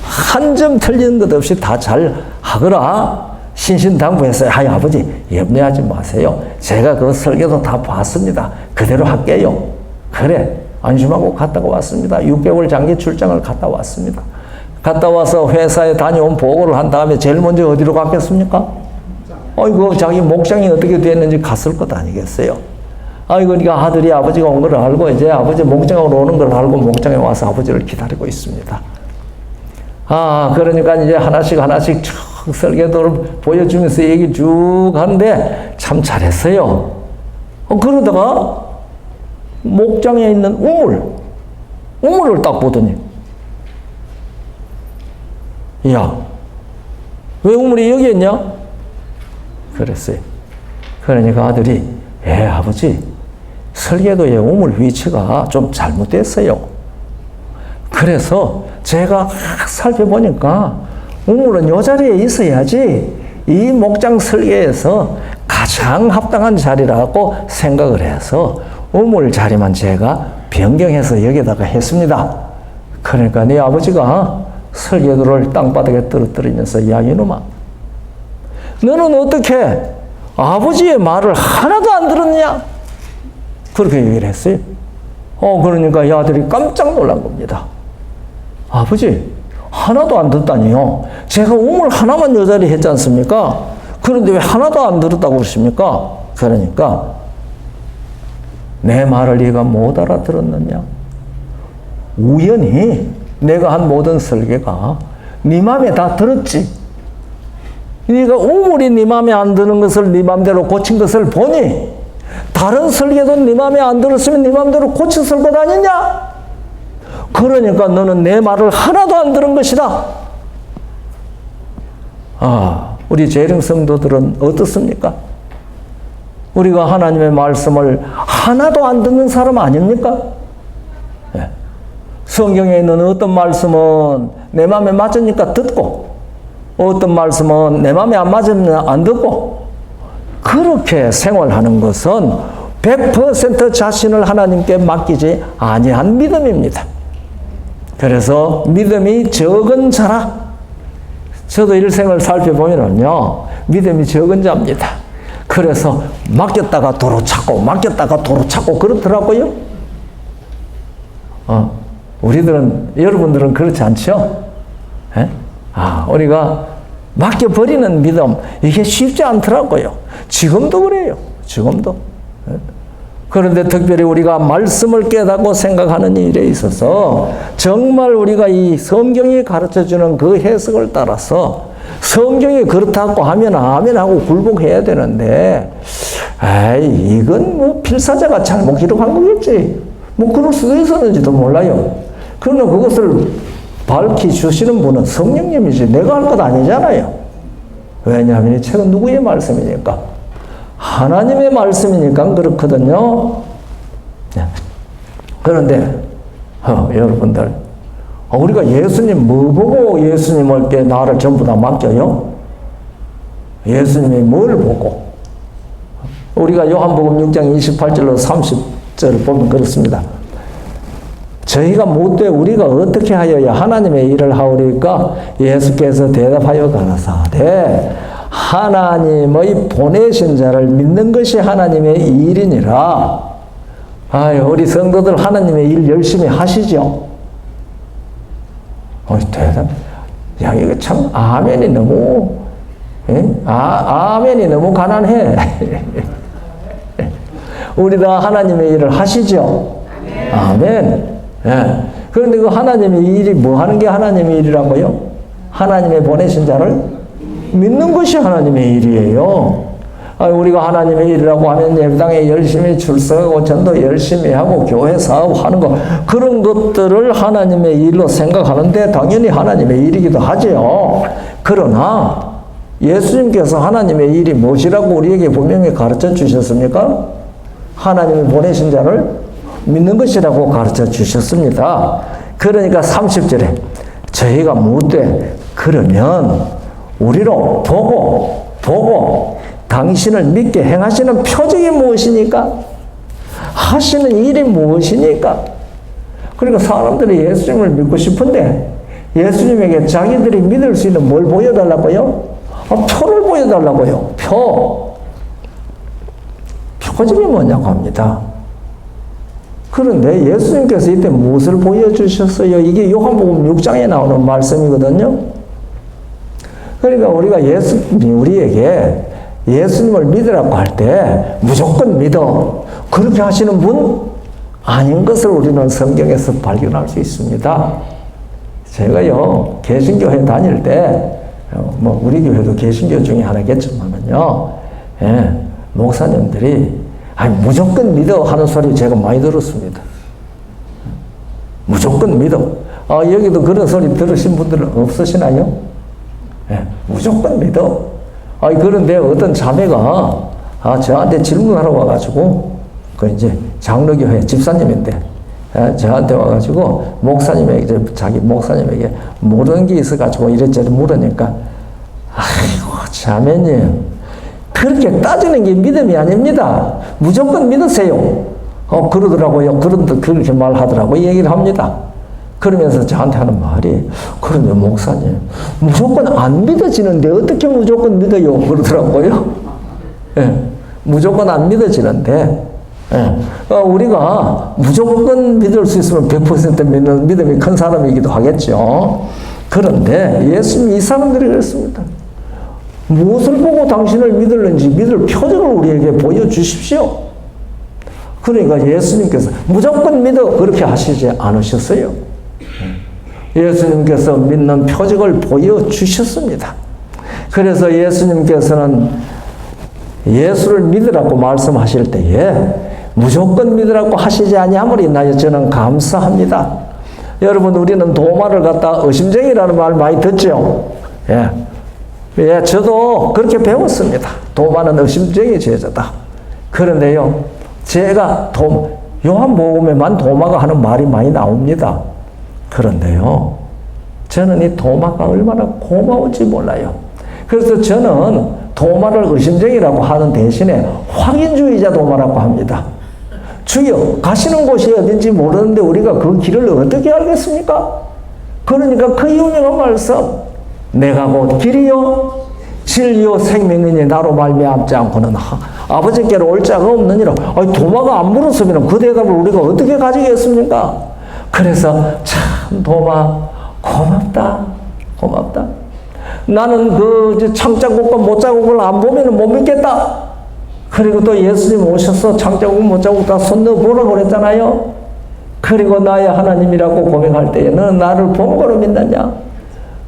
한 점 틀리는 것 없이 다 잘 하거라. 신신당부해서 아버지 염려하지 마세요. 제가 그 설계도 다 봤습니다. 그대로 할게요. 그래 안심하고 갔다가 왔습니다. 6개월 장기 출장을 갔다 왔습니다. 갔다 와서 회사에 다녀온 보고를 한 다음에 제일 먼저 어디로 갔겠습니까? 자기 목장이 어떻게 됐는지 갔을 것 아니겠어요? 그러니까 아들이 아버지가 온 걸 알고 이제 아버지 목장으로 오는 걸 알고 목장에 와서 아버지를 기다리고 있습니다. 그러니까 이제 하나씩 쭉 설계도를 보여주면서 얘기 쭉 하는데 참 잘했어요. 그러다가 목장에 있는 우물을 딱 보더니 야, 왜 우물이 여기 있냐? 그랬어요. 그러니까 아들이 아버지 설계도의 우물 위치가 좀 잘못됐어요. 그래서 제가 살펴보니까 우물은 이 자리에 있어야지 이 목장 설계에서 가장 합당한 자리라고 생각을 해서 우물 자리만 제가 변경해서 여기다가 했습니다. 그러니까 네 아버지가 설계도를 땅바닥에 떨어뜨리면서 야 이놈아 너는 어떻게 아버지의 말을 하나도 안 들었냐? 그렇게 얘기를 했어요. 그러니까 이 아들이 깜짝 놀란 겁니다. 아버지 하나도 안 듣다니요. 제가 우물 하나만 요 자리에 했지 않습니까? 그런데 왜 하나도 안 들었다고 그러십니까? 그러니까 내 말을 네가 못 알아들었느냐? 우연히 내가 한 모든 설계가 네 맘에 다 들었지. 네가 우물이 네 맘에 안 드는 것을 네 맘대로 고친 것을 보니 다른 설계도 네 맘에 안 들었으면 네 맘대로 고쳤을 것 아니냐? 그러니까 너는 내 말을 하나도 안 들은 것이다. 우리 재령 성도들은 어떻습니까? 우리가 하나님의 말씀을 하나도 안 듣는 사람 아닙니까? 성경에 있는 어떤 말씀은 내 마음에 맞으니까 듣고 어떤 말씀은 내 마음에 안 맞으면 안 듣고 그렇게 생활하는 것은 100% 자신을 하나님께 맡기지 아니한 믿음입니다. 그래서 믿음이 적은 자라. 저도 일생을 살펴보면요 믿음이 적은 자입니다. 그래서 맡겼다가 도로 찾고 맡겼다가 도로 찾고 그렇더라고요. 우리들은 여러분들은 그렇지 않죠? 우리가 맡겨버리는 믿음 이게 쉽지 않더라고요. 지금도 그래요. 지금도. 그런데 특별히 우리가 말씀을 깨닫고 생각하는 일에 있어서 정말 우리가 이 성경이 가르쳐주는 그 해석을 따라서 성경이 그렇다고 하면 아멘하고 굴복해야 되는데, 에이, 이건 뭐 필사자가 잘못 기록한 거겠지. 뭐 그럴 수도 있었는지도 몰라요. 그러나 그것을 밝히 주시는 분은 성령님이지 내가 할 것 아니잖아요. 왜냐하면 이 책은 누구의 말씀이니까? 하나님의 말씀이니까 그렇거든요. 그런데 여러분들, 우리가 예수님 뭐 보고 예수님께 나를 전부 다 맡겨요? 예수님이 뭘 보고? 우리가 요한복음 6장 28절로 30절을 보면 그렇습니다. 저희가 못돼 우리가 어떻게 하여야 하나님의 일을 하오리까? 예수께서 대답하여 가라사대 하나님의 보내신 자를 믿는 것이 하나님의 일이니라. 우리 성도들 하나님의 일 열심히 하시죠? 대단. 야, 이거 참 아멘이 너무 아멘이 너무 가난해. 우리 다 하나님의 일을 하시죠? 아멘. 예. 그런데 그 하나님의 일이 뭐 하는 게 하나님의 일이라고요? 하나님의 보내신 자를 믿는 것이 하나님의 일이에요. 우리가 하나님의 일이라고 하면 예배당에 열심히 출석하고 전도 열심히 하고 교회 사업하는 거, 그런 것들을 하나님의 일로 생각하는데 당연히 하나님의 일이기도 하죠. 그러나 예수님께서 하나님의 일이 무엇이라고 우리에게 분명히 가르쳐 주셨습니까? 하나님이 보내신 자를 믿는 것이라고 가르쳐 주셨습니다. 그러니까 30절에 저희가 못돼 그러면 우리로 보고 당신을 믿게 행하시는 표적이 무엇이니까? 하시는 일이 무엇이니까? 그러니까 사람들이 예수님을 믿고 싶은데 예수님에게 자기들이 믿을 수 있는 뭘 보여달라고요? 표를 보여달라고요. 표적이 뭐냐고 합니다. 그런데 예수님께서 이때 무엇을 보여주셨어요? 이게 요한복음 6장에 나오는 말씀이거든요. 그러니까 우리가 우리에게 예수님을 믿으라고 할 때 무조건 믿어, 그렇게 하시는 분 아닌 것을 우리는 성경에서 발견할 수 있습니다. 제가요, 개신교회 다닐 때, 우리 교회도 개신교 중에 하나겠지만은요, 목사님들이 무조건 믿어 하는 소리 제가 많이 들었습니다. 무조건 믿어. 여기도 그런 소리 들으신 분들은 없으시나요? 무조건 믿어. 그런데 어떤 자매가 저한테 질문하러 와가지고, 이제 장로교회 집사님인데, 저한테 와가지고 목사님에게, 자기 목사님에게 모르는 게 있어가지고 이랬저랬 물으니까, 아이고 자매님, 그렇게 따지는 게 믿음이 아닙니다. 무조건 믿으세요. 그러더라고요. 그렇게 말하더라고요. 얘기를 합니다. 그러면서 저한테 하는 말이, 그러면 목사님, 무조건 안 믿어지는데 어떻게 무조건 믿어요? 그러더라고요. 무조건 안 믿어지는데, 우리가 무조건 믿을 수 있으면 100% 믿는 믿음이 큰 사람이기도 하겠죠. 그런데 예수님 이 사람들이 그랬습니다. 무엇을 보고 당신을 믿을는지 믿을 표적을 우리에게 보여주십시오. 그러니까 예수님께서 무조건 믿어 그렇게 하시지 않으셨어요. 예수님께서 믿는 표적을 보여주셨습니다. 그래서 예수님께서는 예수를 믿으라고 말씀하실 때에 무조건 믿으라고 하시지 아니함을 인하여 저는 감사합니다. 여러분, 우리는 도마를 갖다 의심쟁이라는 말 많이 듣죠? 저도 그렇게 배웠습니다. 도마는 의심쟁이 제자다. 그런데요, 제가 요한복음에만 도마가 하는 말이 많이 나옵니다. 그런데요, 저는 이 도마가 얼마나 고마운지 몰라요. 그래서 저는 도마를 의심쟁이라고 하는 대신에 확인주의자 도마라고 합니다. 주여, 가시는 곳이 어딘지 모르는데 우리가 그 길을 어떻게 알겠습니까? 그러니까 그 유명한 말씀, 내가 곧 길이요 진리요 생명이니 나로 말미암지 않고는 아버지께로 올 자가 없느니라. 도마가 안 물었으면 그 대답을 우리가 어떻게 가지겠습니까? 그래서 참 도마 고맙다. 나는 그 창자국과 못자국을 안 보면 못 믿겠다. 그리고 또 예수님 오셔서 창자국 못자국 다 손 넣어보라고 그랬잖아요. 그리고 나의 하나님이라고 고백할 때에 너는 나를 본 거로 믿느냐?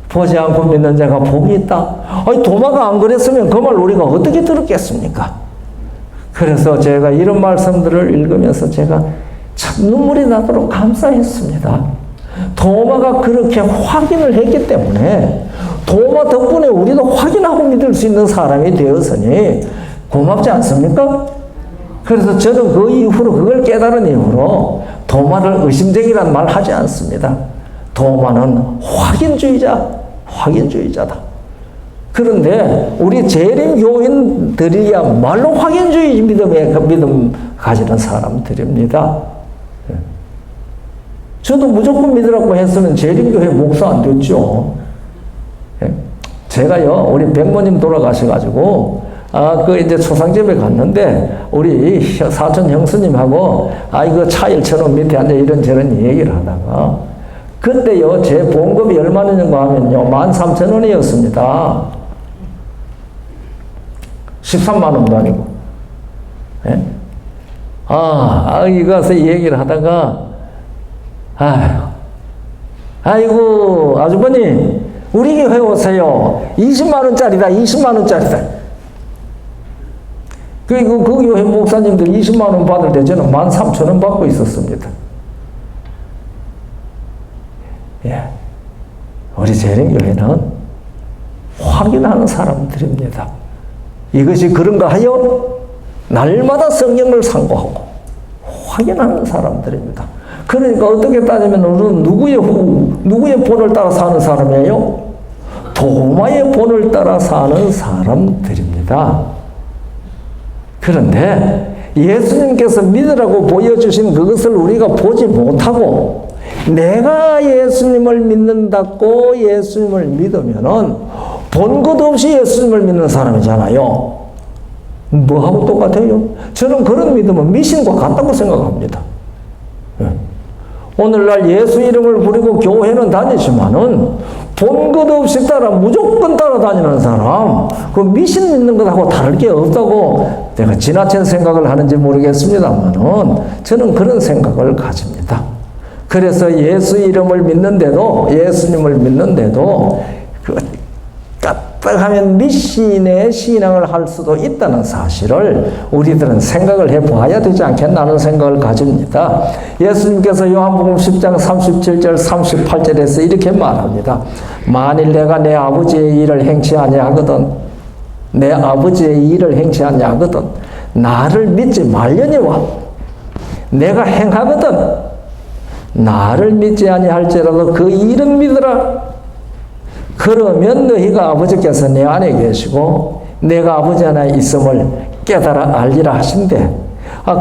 보지 않고 믿는 자가 복이 있다. 아니, 도마가 안 그랬으면 그 말 우리가 어떻게 들었겠습니까? 그래서 제가 이런 말씀들을 읽으면서 제가 참 눈물이 나도록 감사했습니다. 도마가 그렇게 확인을 했기 때문에 도마 덕분에 우리도 확인하고 믿을 수 있는 사람이 되었으니 고맙지 않습니까? 그래서 저는 그 이후로 그걸 깨달은 이후로 도마를 의심쟁이란 말 하지 않습니다. 도마는 확인주의자다. 그런데 우리 재림교인들이야말로 확인주의 믿음 가지는 사람들입니다. 저도 무조건 믿으라고 했으면 재림교회 목사 안 됐죠. 제가요, 우리 백모님 돌아가셔가지고, 이제 초상집에 갔는데, 우리 사촌 형수님하고, 이거 차일처럼 밑에 앉아 이런저런 얘기를 하다가, 그때요, 제 보험금이 얼마냐고 하면요, 13,000원이었습니다. 13만 원도 아니고. 예? 이거서 얘기를 하다가, 아이고, 아주버님, 우리 교회 오세요. 20만원짜리다, 20만원짜리다. 그리고 그 교회 목사님들 20만원 받을 때 저는 13,000원 받고 있었습니다. 예. 우리 재림교회는 확인하는 사람들입니다. 이것이 그런가 하여 날마다 성경을 상고하고 확인하는 사람들입니다. 그러니까 어떻게 따지면 우리는 누구의 본을 따라 사는 사람이에요? 도마의 본을 따라 사는 사람들입니다. 그런데 예수님께서 믿으라고 보여주신 그것을 우리가 보지 못하고 내가 예수님을 믿는다고 예수님을 믿으면은 본 것 없이 예수님을 믿는 사람이잖아요. 뭐하고 똑같아요? 저는 그런 믿음은 미신과 같다고 생각합니다. 오늘날 예수 이름을 부리고 교회는 다니지만은 본 것 없이 무조건 따라다니는 사람, 그 미신 믿는 것하고 다를 게 없다고 내가 지나친 생각을 하는지 모르겠습니다만은 저는 그런 생각을 가집니다. 그래서 예수 이름을 믿는데도, 예수님을 믿는데도 까딱하면 미신의 신앙을 할 수도 있다는 사실을 우리들은 생각을 해봐야 되지 않겠나는 생각을 가집니다. 예수님께서 요한복음 10장 37절 38절에서 이렇게 말합니다. 만일 내가 내 아버지의 일을 행치 아니하거든 나를 믿지 말려니와 내가 행하거든 나를 믿지 아니할지라도 그 일은 믿으라. 그러면 너희가 아버지께서 내 안에 계시고 내가 아버지 안에 있음을 깨달아 알리라 하신대.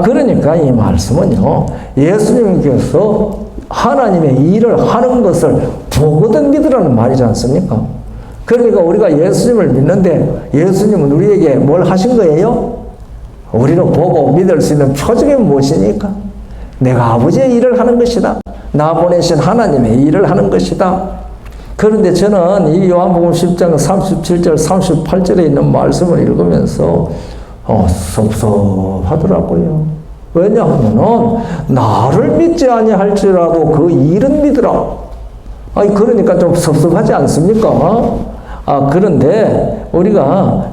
그러니까 이 말씀은요, 예수님께서 하나님의 일을 하는 것을 보거든 믿으라는 말이지 않습니까? 그러니까 우리가 예수님을 믿는데 예수님은 우리에게 뭘 하신 거예요? 우리를 보고 믿을 수 있는 표적이 무엇이니까? 내가 아버지의 일을 하는 것이다. 나 보내신 하나님의 일을 하는 것이다. 그런데 저는 이 요한복음 10장 37절 38절에 있는 말씀을 읽으면서 섭섭하더라고요. 왜냐하면은 나를 믿지 아니할지라도 그 일은 믿으라. 그러니까 좀 섭섭하지 않습니까? 그런데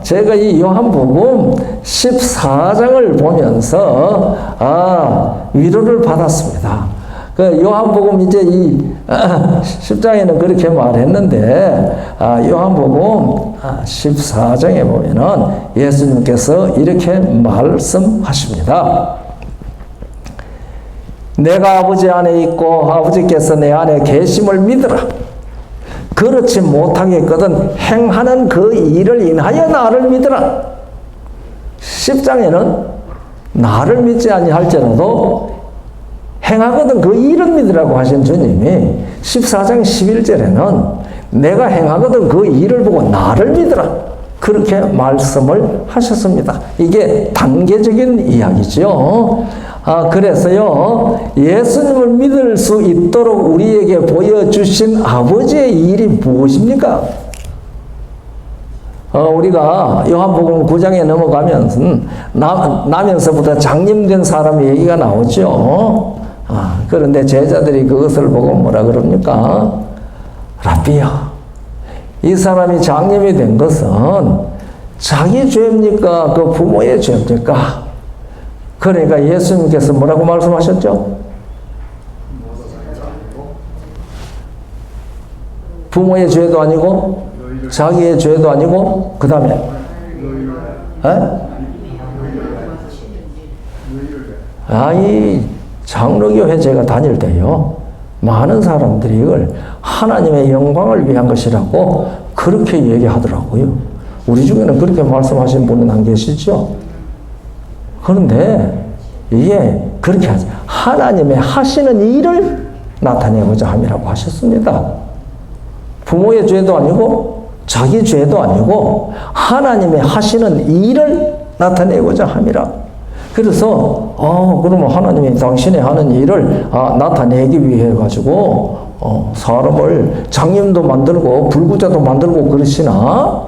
제가 이 요한복음 14장을 보면서 위로를 받았습니다. 그 요한복음 이제 이 10장에는 그렇게 말했는데 요한복음 14장에 보면은 예수님께서 이렇게 말씀하십니다. 내가 아버지 안에 있고 아버지께서 내 안에 계심을 믿으라. 그렇지 못하겠거든 행하는 그 일을 인하여 나를 믿으라. 10장에는 나를 믿지 아니할지라도 행하거든 그 일은 믿으라고 하신 주님이 14장 11절에는 내가 행하거든 그 일을 보고 나를 믿으라. 그렇게 말씀을 하셨습니다. 이게 단계적인 이야기죠. 그래서요, 예수님을 믿을 수 있도록 우리에게 보여주신 아버지의 일이 무엇입니까? 우리가 요한복음 9장에 나면서부터 장님된 사람 얘기가 나오죠. 그런데 제자들이 그것을 보고 뭐라 그럽니까? 라비야, 이 사람이 장님이 된 것은 자기 죄입니까? 그 부모의 죄입니까? 그러니까 예수님께서 뭐라고 말씀하셨죠? 부모의 죄도 아니고 자기의 죄도 아니고 그 다음에 이 장로교회 제가 다닐 때요, 많은 사람들이 이걸 하나님의 영광을 위한 것이라고 그렇게 얘기하더라고요. 우리 중에는 그렇게 말씀하신 분은 안 계시죠? 그런데 이게 그렇게 하지, 하나님의 하시는 일을 나타내고자 함이라고 하셨습니다. 부모의 죄도 아니고 자기 죄도 아니고 하나님의 하시는 일을 나타내고자 함이라. 그래서 그러면 하나님이 당신의 하는 일을 나타내기 위해 가지고 사람을 장님도 만들고 불구자도 만들고 그러시나?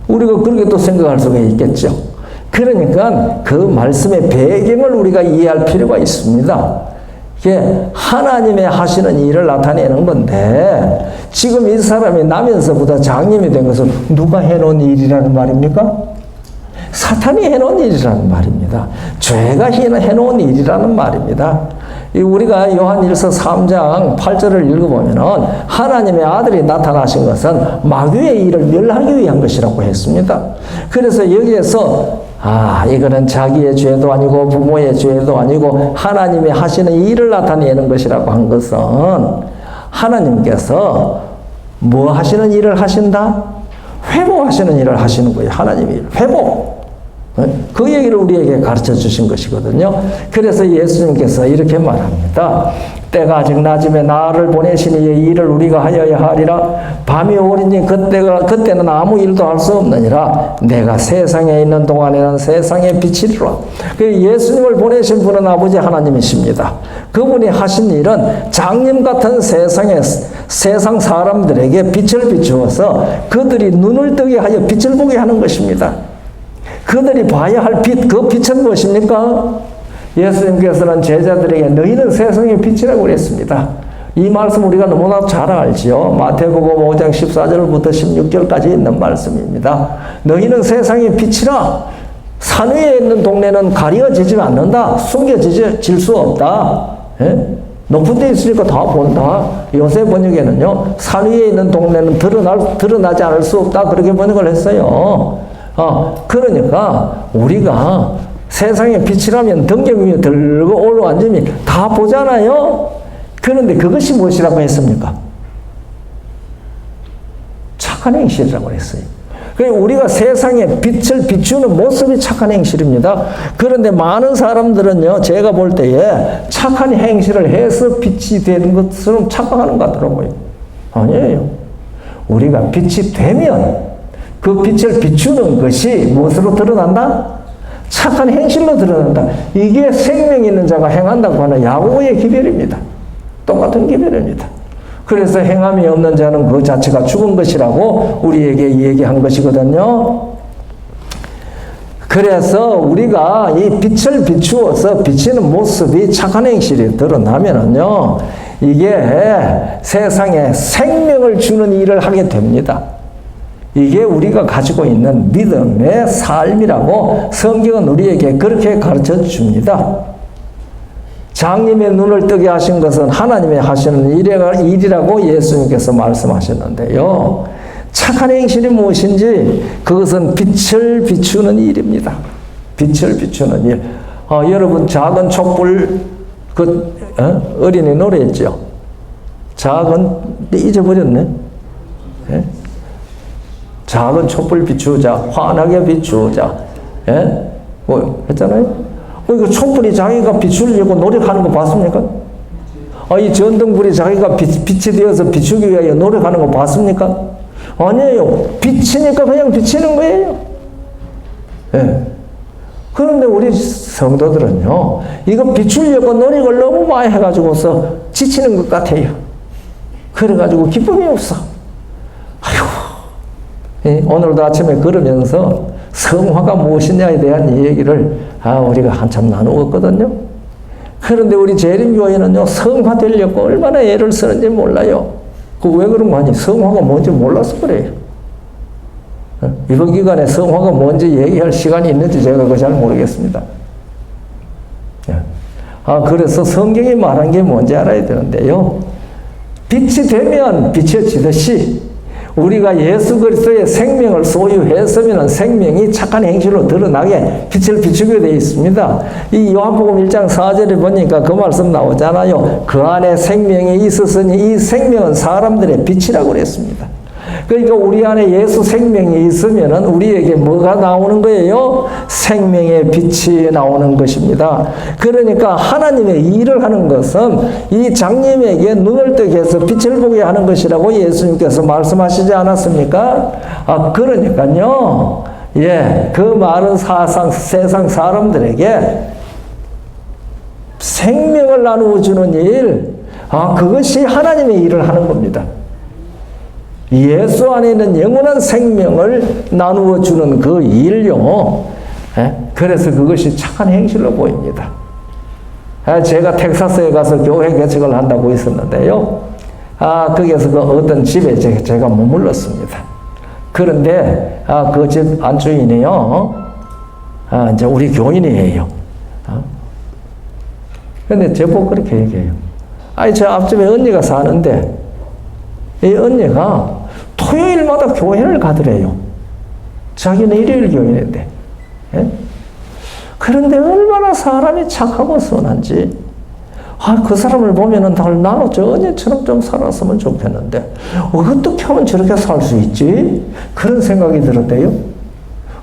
우리가 그렇게 또 생각할 수가 있겠죠. 그러니까 그 말씀의 배경을 우리가 이해할 필요가 있습니다. 이게 하나님의 하시는 일을 나타내는 건데, 지금 이 사람이 나면서부터 장님이 된 것은 누가 해놓은 일이라는 말입니까? 사탄이 해놓은 일이라는 말입니다. 죄가 해놓은 일이라는 말입니다. 우리가 요한일서 3장 8절을 읽어보면은 하나님의 아들이 나타나신 것은 마귀의 일을 멸하기 위한 것이라고 했습니다. 그래서 여기에서 이거는 자기의 죄도 아니고 부모의 죄도 아니고 하나님이 하시는 일을 나타내는 것이라고 한 것은, 하나님께서 뭐 하시는 일을 하신다? 회복하시는 일을 하시는 거예요. 하나님이 회복. 그 얘기를 우리에게 가르쳐 주신 것이거든요. 그래서 예수님께서 이렇게 말합니다. 때가 아직 낮음에 나를 보내시니 이 일을 우리가 하여야 하리라. 밤이 오리니 그때는 아무 일도 할 수 없느니라. 내가 세상에 있는 동안에는 세상의 빛이리라. 예수님을 보내신 분은 아버지 하나님이십니다. 그분이 하신 일은 장님 같은 세상 사람들에게 빛을 비추어서 그들이 눈을 뜨게 하여 빛을 보게 하는 것입니다. 그들이 봐야 할 빛, 그 빛은 무엇입니까? 예수님께서는 제자들에게 너희는 세상의 빛이라고 그랬습니다. 이 말씀 우리가 너무나 잘 알지요. 마태복음 5장 14절부터 16절까지 있는 말씀입니다. 너희는 세상의 빛이라. 산 위에 있는 동네는 가려지지 않는다. 숨겨질 수 없다. 높은 데 있으니까 다 본다. 요새 번역에는요, 산 위에 있는 동네는 드러나지 않을 수 없다. 그렇게 번역을 했어요. 그러니까 우리가 세상의 빛이라면 등경 위에 들고 올라앉으면 다 보잖아요. 그런데 그것이 무엇이라고 했습니까? 착한 행실이라고 했어요. 우리가 세상에 빛을 비추는 모습이 착한 행실입니다. 그런데 많은 사람들은요, 제가 볼 때에 착한 행실을 해서 빛이 되는 것처럼 착각하는 것 같더라고요. 아니에요. 우리가 빛이 되면 그 빛을 비추는 것이 무엇으로 드러난다? 착한 행실로 드러난다. 이게 생명 있는 자가 행한다고 하는 야고보의 기별입니다. 똑같은 기별입니다. 그래서 행함이 없는 자는 그 자체가 죽은 것이라고 우리에게 얘기한 것이거든요. 그래서 우리가 이 빛을 비추어서 비치는 모습이 착한 행실이 드러나면은요, 이게 세상에 생명을 주는 일을 하게 됩니다. 이게 우리가 가지고 있는 믿음의 삶이라고 성경은 우리에게 그렇게 가르쳐 줍니다. 장님의 눈을 뜨게 하신 것은 하나님의 하시는 일이라고 예수님께서 말씀하셨는데요. 착한 행실이 무엇인지 그것은 빛을 비추는 일입니다. 빛을 비추는 일. 여러분 작은 촛불 어린이 노래했죠. 잊어버렸네. 예? 작은 촛불 비추자, 환하게 비추자. 예? 했잖아요. 그 촛불이 자기가 비추려고 노력하는 거 봤습니까? 이 전등불이 자기가 빛이 되어서 비추기 위하여 노력하는 거 봤습니까? 아니에요. 비치니까 그냥 비치는 거예요. 예. 그런데 우리 성도들은요, 이거 비추려고 노력을 너무 많이 해가지고서 지치는 것 같아요. 그래가지고 기쁨이 없어. 아휴, 오늘도 아침에 걸으면서 성화가 무엇이냐에 대한 얘기를 우리가 한참 나누었거든요. 그런데 우리 재림교회는요, 성화되려고 얼마나 애를 쓰는지 몰라요. 왜 그런 거 아니? 성화가 뭔지 몰라서 그래요. 이번 기간에 성화가 뭔지 얘기할 시간이 있는지 제가 그거 잘 모르겠습니다. 그래서 성경이 말한 게 뭔지 알아야 되는데요. 빛이 되면 비춰지듯이 우리가 예수 그리스도의 생명을 소유했으면 생명이 착한 행실로 드러나게 빛을 비추게 되어 있습니다. 이 요한복음 1장 4절에 보니까 그 말씀 나오잖아요. 그 안에 생명이 있었으니 이 생명은 사람들의 빛이라고 그랬습니다. 그러니까 우리 안에 예수 생명이 있으면은 우리에게 뭐가 나오는 거예요? 생명의 빛이 나오는 것입니다. 그러니까 하나님의 일을 하는 것은 이 장님에게 눈을 뜨게 해서 빛을 보게 하는 것이라고 예수님께서 말씀하시지 않았습니까? 그러니까요. 그 말은 세상 사람들에게 생명을 나누어 주는 일, 그것이 하나님의 일을 하는 겁니다. 예수 안에 있는 영원한 생명을 나누어 주는 그 일요. 그래서 그것이 착한 행실로 보입니다. 제가 텍사스에 가서 교회 개척을 한다고 있었는데요. 거기에서 그 어떤 집에 제가 머물렀습니다. 그런데 그 집 안주인이요. 이제 우리 교인이에요. 그런데 저보고 그렇게 얘기해요. 저 앞집에 언니가 사는데 이 언니가 토요일마다 교회를 가더래요. 자기는 일요일 교인인데. 그런데 얼마나 사람이 착하고 선한지. 그 사람을 보면은 나도 저 언니처럼 좀 살았으면 좋겠는데 어떻게 하면 저렇게 살 수 있지? 그런 생각이 들었대요.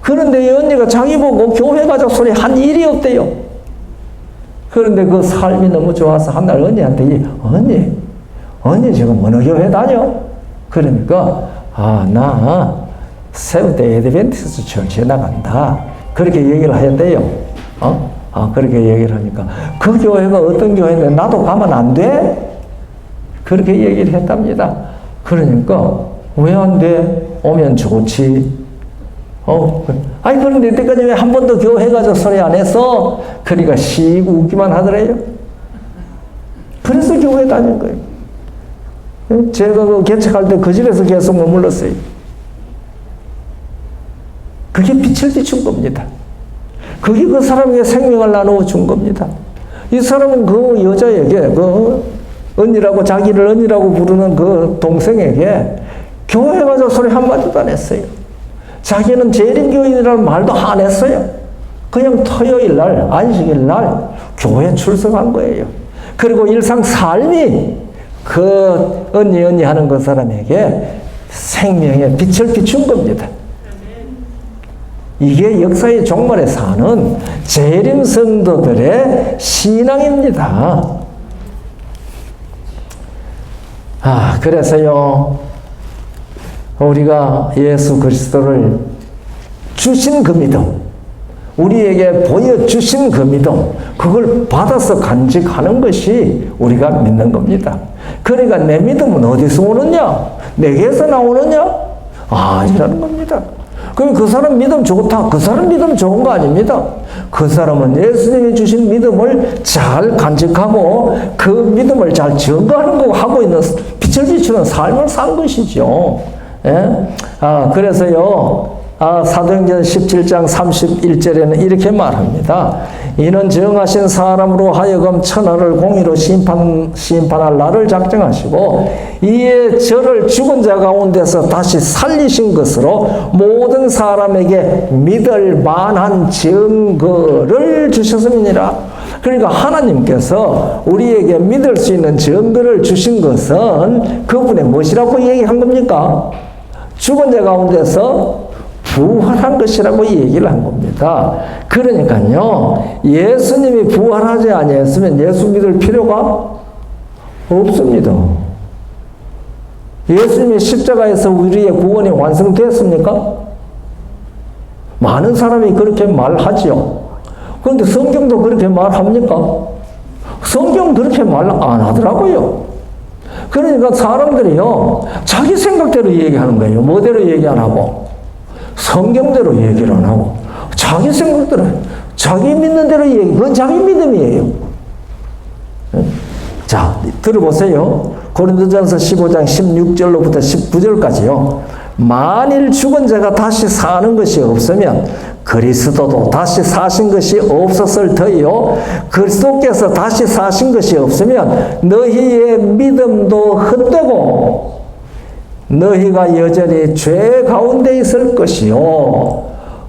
그런데 이 언니가 자기 보고 교회 가자 소리 한 일이 없대요. 그런데 그 삶이 너무 좋아서 한 날 언니한테 언니 지금 어느 교회 다녀? 그러니까 나 세븐데이 애드벤티스트 처치에 나간다. 그렇게 얘기를 하는데요. 그렇게 얘기를 하니까 그 교회가 어떤 교회인데 나도 가면 안 돼? 그렇게 얘기를 했답니다. 그러니까 왜 안 돼? 오면 좋지. 그런데 이때까지 왜 한 번도 교회 가서 소리 안 했어? 그러니까 시고 웃기만 하더래요. 그래서 교회 다닌 거예요. 제가 그 개척할 때 그 집에서 계속 머물렀어요. 그게 빛을 비춘 겁니다. 그게 그 사람에게 생명을 나누어 준 겁니다. 이 사람은 그 여자에게, 그 언니라고, 자기를 언니라고 부르는 그 동생에게 교회 가서 소리 한마디도 안 했어요. 자기는 재림교인이라는 말도 안 했어요. 그냥 토요일 날, 안식일 날 교회 출석한 거예요. 그리고 일상 삶이 그 언니 하는 그 사람에게 생명의 빛을 비춘 겁니다. 이게 역사의 종말에 사는 재림 성도들의 신앙입니다. 그래서요, 우리가 예수 그리스도를 주신 그 믿음, 우리에게 보여주신 그 믿음, 그걸 받아서 간직하는 것이 우리가 믿는 겁니다. 그러니까 내 믿음은 어디서 오느냐? 내게서 나오느냐? 아니라는 겁니다. 그럼 그 사람 믿음 좋다. 그 사람 믿음 좋은 거 아닙니다. 그 사람은 예수님이 주신 믿음을 잘 간직하고 그 믿음을 잘 증거하는 거 하고 있는 빛을 비추는 삶을 산 것이죠. 그래서요, 사도행전 17장 31절에는 이렇게 말합니다. 이는 정하신 사람으로 하여금 천하를 공의로 심판할 날을 작정하시고 이에 저를 죽은 자 가운데서 다시 살리신 것으로 모든 사람에게 믿을 만한 증거를 주셨음이니라. 그러니까 하나님께서 우리에게 믿을 수 있는 증거를 주신 것은 그분의 무엇이라고 얘기한 겁니까? 죽은 자 가운데서 부활한 것이라고 얘기를 한 겁니다. 그러니까요, 예수님이 부활하지 아니했으면 예수 믿을 필요가 없습니다. 예수님이 십자가에서 우리의 구원이 완성됐습니까? 많은 사람이 그렇게 말하지요. 그런데 성경도 그렇게 말합니까? 성경 그렇게 말 안 하더라고요. 그러니까 사람들이요, 자기 생각대로 얘기하는 거예요. 뭐대로 얘기 안 하고. 성경대로 얘기를 안 하고 자기 생각대로 자기 믿는 대로 얘기. 그건 자기 믿음이에요. 자, 들어보세요. 고린도전서 15장 16절로부터 19절까지요. 만일 죽은 자가 다시 사는 것이 없으면 그리스도도 다시 사신 것이 없었을 터이요. 그리스도께서 다시 사신 것이 없으면 너희의 믿음도 헛되고 너희가 여전히 죄 가운데 있을 것이요.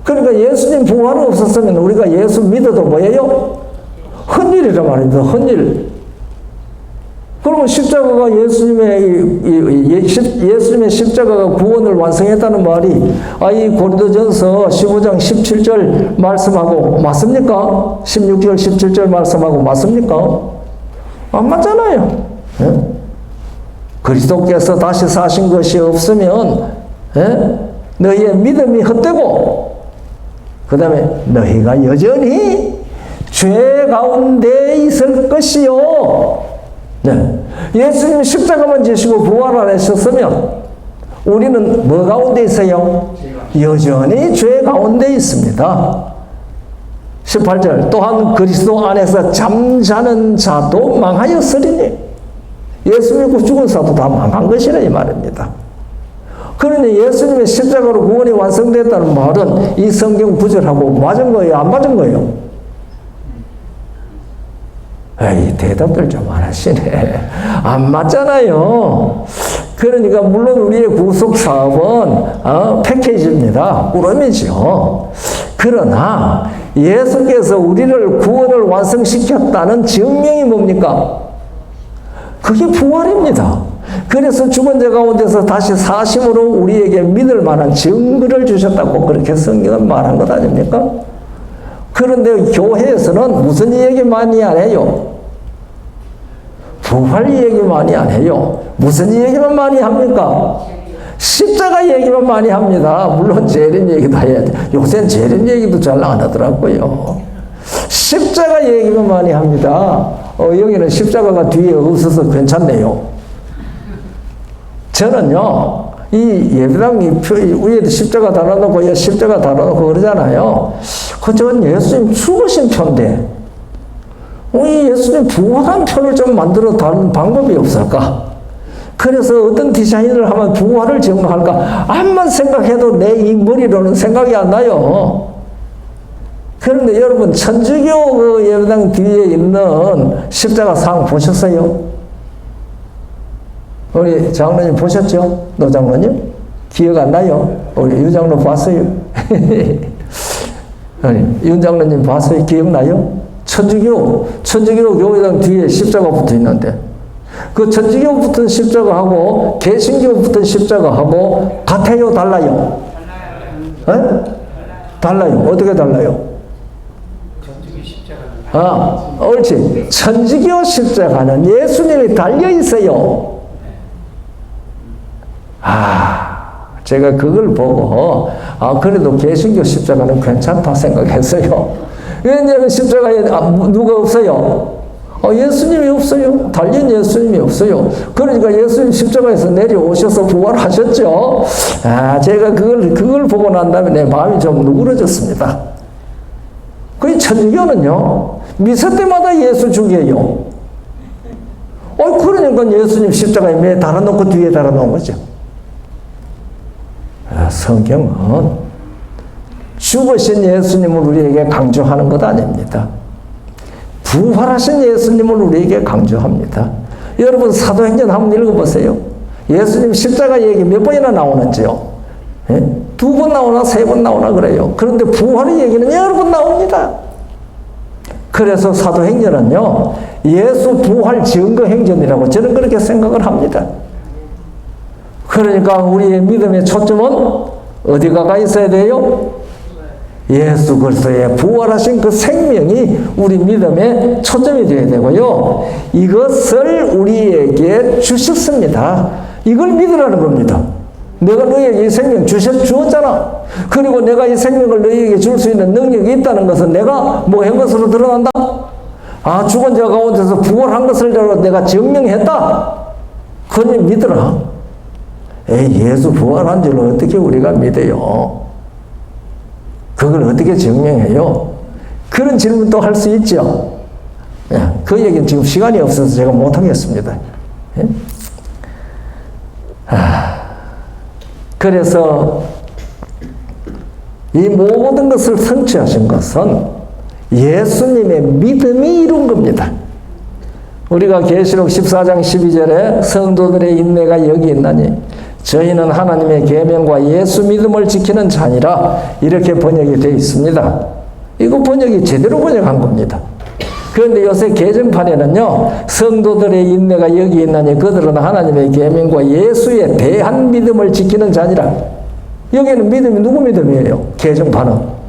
그러니까 예수님 부활이 없었으면 우리가 예수 믿어도 뭐예요? 헛일이란 말입니다. 헛일. 그러면 십자가가 예수님의 십자가가 구원을 완성했다는 말이 이 고린도전서 15장 17절 말씀하고 맞습니까? 16절 17절 말씀하고 맞습니까? 안 맞잖아요. 예? 그리스도께서 다시 사신 것이 없으면 너희의 믿음이 헛되고 그 다음에 너희가 여전히 죄 가운데 있을 것이요. 네. 예수님 십자가만 지시고 부활 안 하셨으면 우리는 뭐 가운데 있어요? 여전히 죄 가운데 있습니다. 18절 또한 그리스도 안에서 잠자는 자도 망하였으리니 예수 믿고 죽은 자도 다 망한 것이라 이 말입니다. 그러니 예수님의 십자가로 구원이 완성됐다는 말은 이 성경 구절하고 맞은 거예요? 안 맞은 거예요? 에이, 대답들 좀 안 하시네. 안 맞잖아요. 그러니까 물론 우리의 구속 사업은 패키지입니다. 꾸러미죠. 그러나 예수께서 우리를 구원을 완성시켰다는 증명이 뭡니까? 그게 부활입니다. 그래서 죽은 자 가운데서 다시 사심으로 우리에게 믿을 만한 증거를 주셨다고 그렇게 성경은 말한 것 아닙니까? 그런데 교회에서는 무슨 얘기 많이 안 해요? 부활 얘기 많이 안 해요. 무슨 얘기만 많이 합니까? 십자가 얘기만 많이 합니다. 물론 재림 얘기도 해야 돼. 요새는 재림 얘기도 잘 안 하더라고요. 십자가 얘기만 많이 합니다. 여기는 십자가가 뒤에 없어서 괜찮네요. 저는요, 이 예배당 위에도 십자가 달아놓고 십자가 달아놓고 그러잖아요. 그건 예수님 죽으신 표인데 이 예수님 부활한 표를 좀 만들어 다른 방법이 없을까? 그래서 어떤 디자인을 하면 부활을 증거할까? 암만 생각해도 내 이 머리로는 생각이 안 나요. 그런데 여러분 천주교 그 예배당 뒤에 있는 십자가 상 보셨어요? 우리 장로님 보셨죠? 노 장로님? 기억 안 나요? 우리 유 장로 봤어요? 아니, 윤 장로님 봤어요? 기억나요? 천주교 교회당 뒤에 십자가 붙어 있는데 그 천주교 붙은 십자가하고 개신교 붙은 십자가하고 같아요? 달라요? 달라요. 어떻게 달라요? 옳지. 천주교 십자가는 예수님이 달려 있어요. 제가 그걸 보고 그래도 개신교 십자가는 괜찮다 생각했어요. 왜냐하면 십자가에 누가 없어요? 예수님이 없어요. 달린 예수님이 없어요. 그러니까 예수님 십자가에서 내려오셔서 부활하셨죠. 제가 그걸 보고 난 다음에 내 마음이 좀 누그러졌습니다. 그 천주교는요, 미사 때마다 예수 죽여요. 그러니까 예수님 십자가에 매 달아놓고 뒤에 달아놓은 거죠. 성경은 죽으신 예수님을 우리에게 강조하는 것 아닙니다. 부활하신 예수님을 우리에게 강조합니다. 여러분 사도행전 한번 읽어보세요. 예수님 십자가 얘기 몇 번이나 나오는지요? 2번 나오나 3번 나오나 그래요. 그런데 부활의 얘기는 여러 번 나옵니다. 그래서 사도행전은요, 예수 부활 증거 행전이라고 저는 그렇게 생각을 합니다. 그러니까 우리의 믿음의 초점은 어디가 가 있어야 돼요? 예수 그리스도의 부활하신 그 생명이 우리 믿음의 초점이 되어야 되고요. 이것을 우리에게 주셨습니다. 이걸 믿으라는 겁니다. 내가 너희에게 이 생명 주었잖아. 그리고 내가 이 생명을 너희에게 줄 수 있는 능력이 있다는 것은 내가 뭐 한 것으로 드러난다? 죽은 자 가운데서 부활한 것을 내가 증명했다. 그걸 믿으라. 예수 부활한 줄 어떻게 우리가 믿어요? 그걸 어떻게 증명해요? 그런 질문도 할 수 있죠. 그 얘기는 지금 시간이 없어서 제가 못하겠습니다. 그래서 이 모든 것을 성취하신 것은 예수님의 믿음이 이룬 겁니다. 우리가 계시록 14장 12절에 성도들의 인내가 여기 있나니 저희는 하나님의 계명과 예수 믿음을 지키는 자니라 이렇게 번역이 되어 있습니다. 이거 번역이 제대로 번역한 겁니다. 그런데 요새 개정판에는요, 성도들의 인내가 여기 있나니 그들은 하나님의 계명과 예수에 대한 믿음을 지키는 자니라. 여기는 믿음이 누구 믿음이에요? 개정판은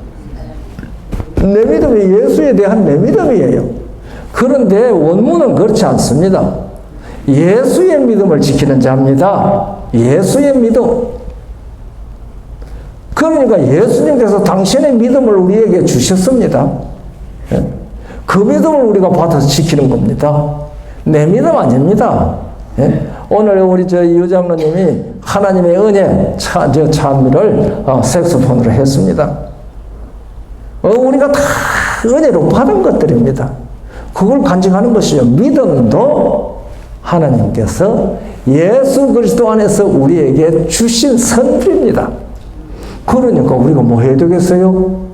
내 믿음이 예수에 대한 내 믿음이에요. 그런데 원문은 그렇지 않습니다. 예수의 믿음을 지키는 자입니다. 예수의 믿음. 그러니까 예수님께서 당신의 믿음을 우리에게 주셨습니다. 그 믿음을 우리가 받아서 지키는 겁니다. 내 믿음 아닙니다. 오늘 우리 유 장로님이 하나님의 은혜 찬미를 색소폰으로 했습니다. 우리가 다 은혜로 받은 것들입니다. 그걸 간직하는 것이요. 믿음도 하나님께서 예수 그리스도 안에서 우리에게 주신 선물입니다. 그러니까 우리가 뭐 해야 되겠어요?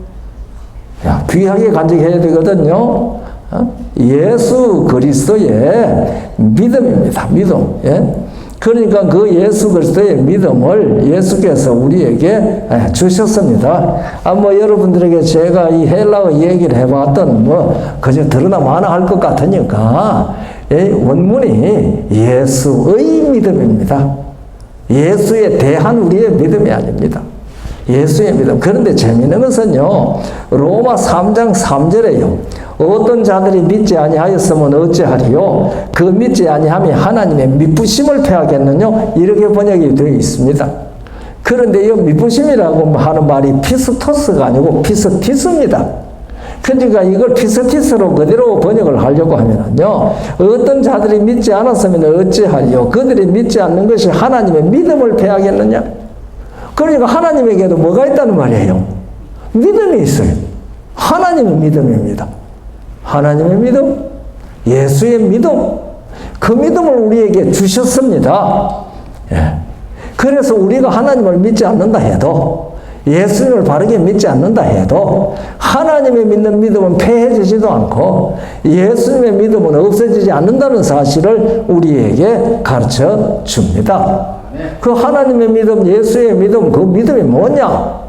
귀하게 간직해야 되거든요. 예수 그리스도의 믿음입니다. 믿음. 그러니까 그 예수 그리스도의 믿음을 예수께서 우리에게 주셨습니다. 여러분들에게 제가 이 헬라어 얘기를 해봤던 그저 들으나 마나 할 것 같으니까 원문이 예수의 믿음입니다. 예수에 대한 우리의 믿음이 아닙니다. 예수의 믿음. 그런데 재미있는 것은요, 로마 3장 3절에요. 어떤 자들이 믿지 아니하였으면 어찌하리요? 그 믿지 아니함이 하나님의 미쁘심을 패하겠느냐? 이렇게 번역이 되어 있습니다. 그런데 이 미쁘심이라고 하는 말이 피스토스가 아니고 피스티스입니다. 그러니까 이걸 피스티스로 그대로 번역을 하려고 하면요, 어떤 자들이 믿지 않았으면 어찌하리요? 그들이 믿지 않는 것이 하나님의 믿음을 패하겠느냐? 그러니까 하나님에게도 뭐가 있다는 말이에요? 믿음이 있어요. 하나님의 믿음입니다. 하나님의 믿음, 예수의 믿음, 그 믿음을 우리에게 주셨습니다. 그래서 우리가 하나님을 믿지 않는다 해도, 예수님을 바르게 믿지 않는다 해도 하나님의 믿는 믿음은 패해지지도 않고 예수님의 믿음은 없어지지 않는다는 사실을 우리에게 가르쳐 줍니다. 그 하나님의 믿음, 예수의 믿음, 그 믿음이 뭐냐?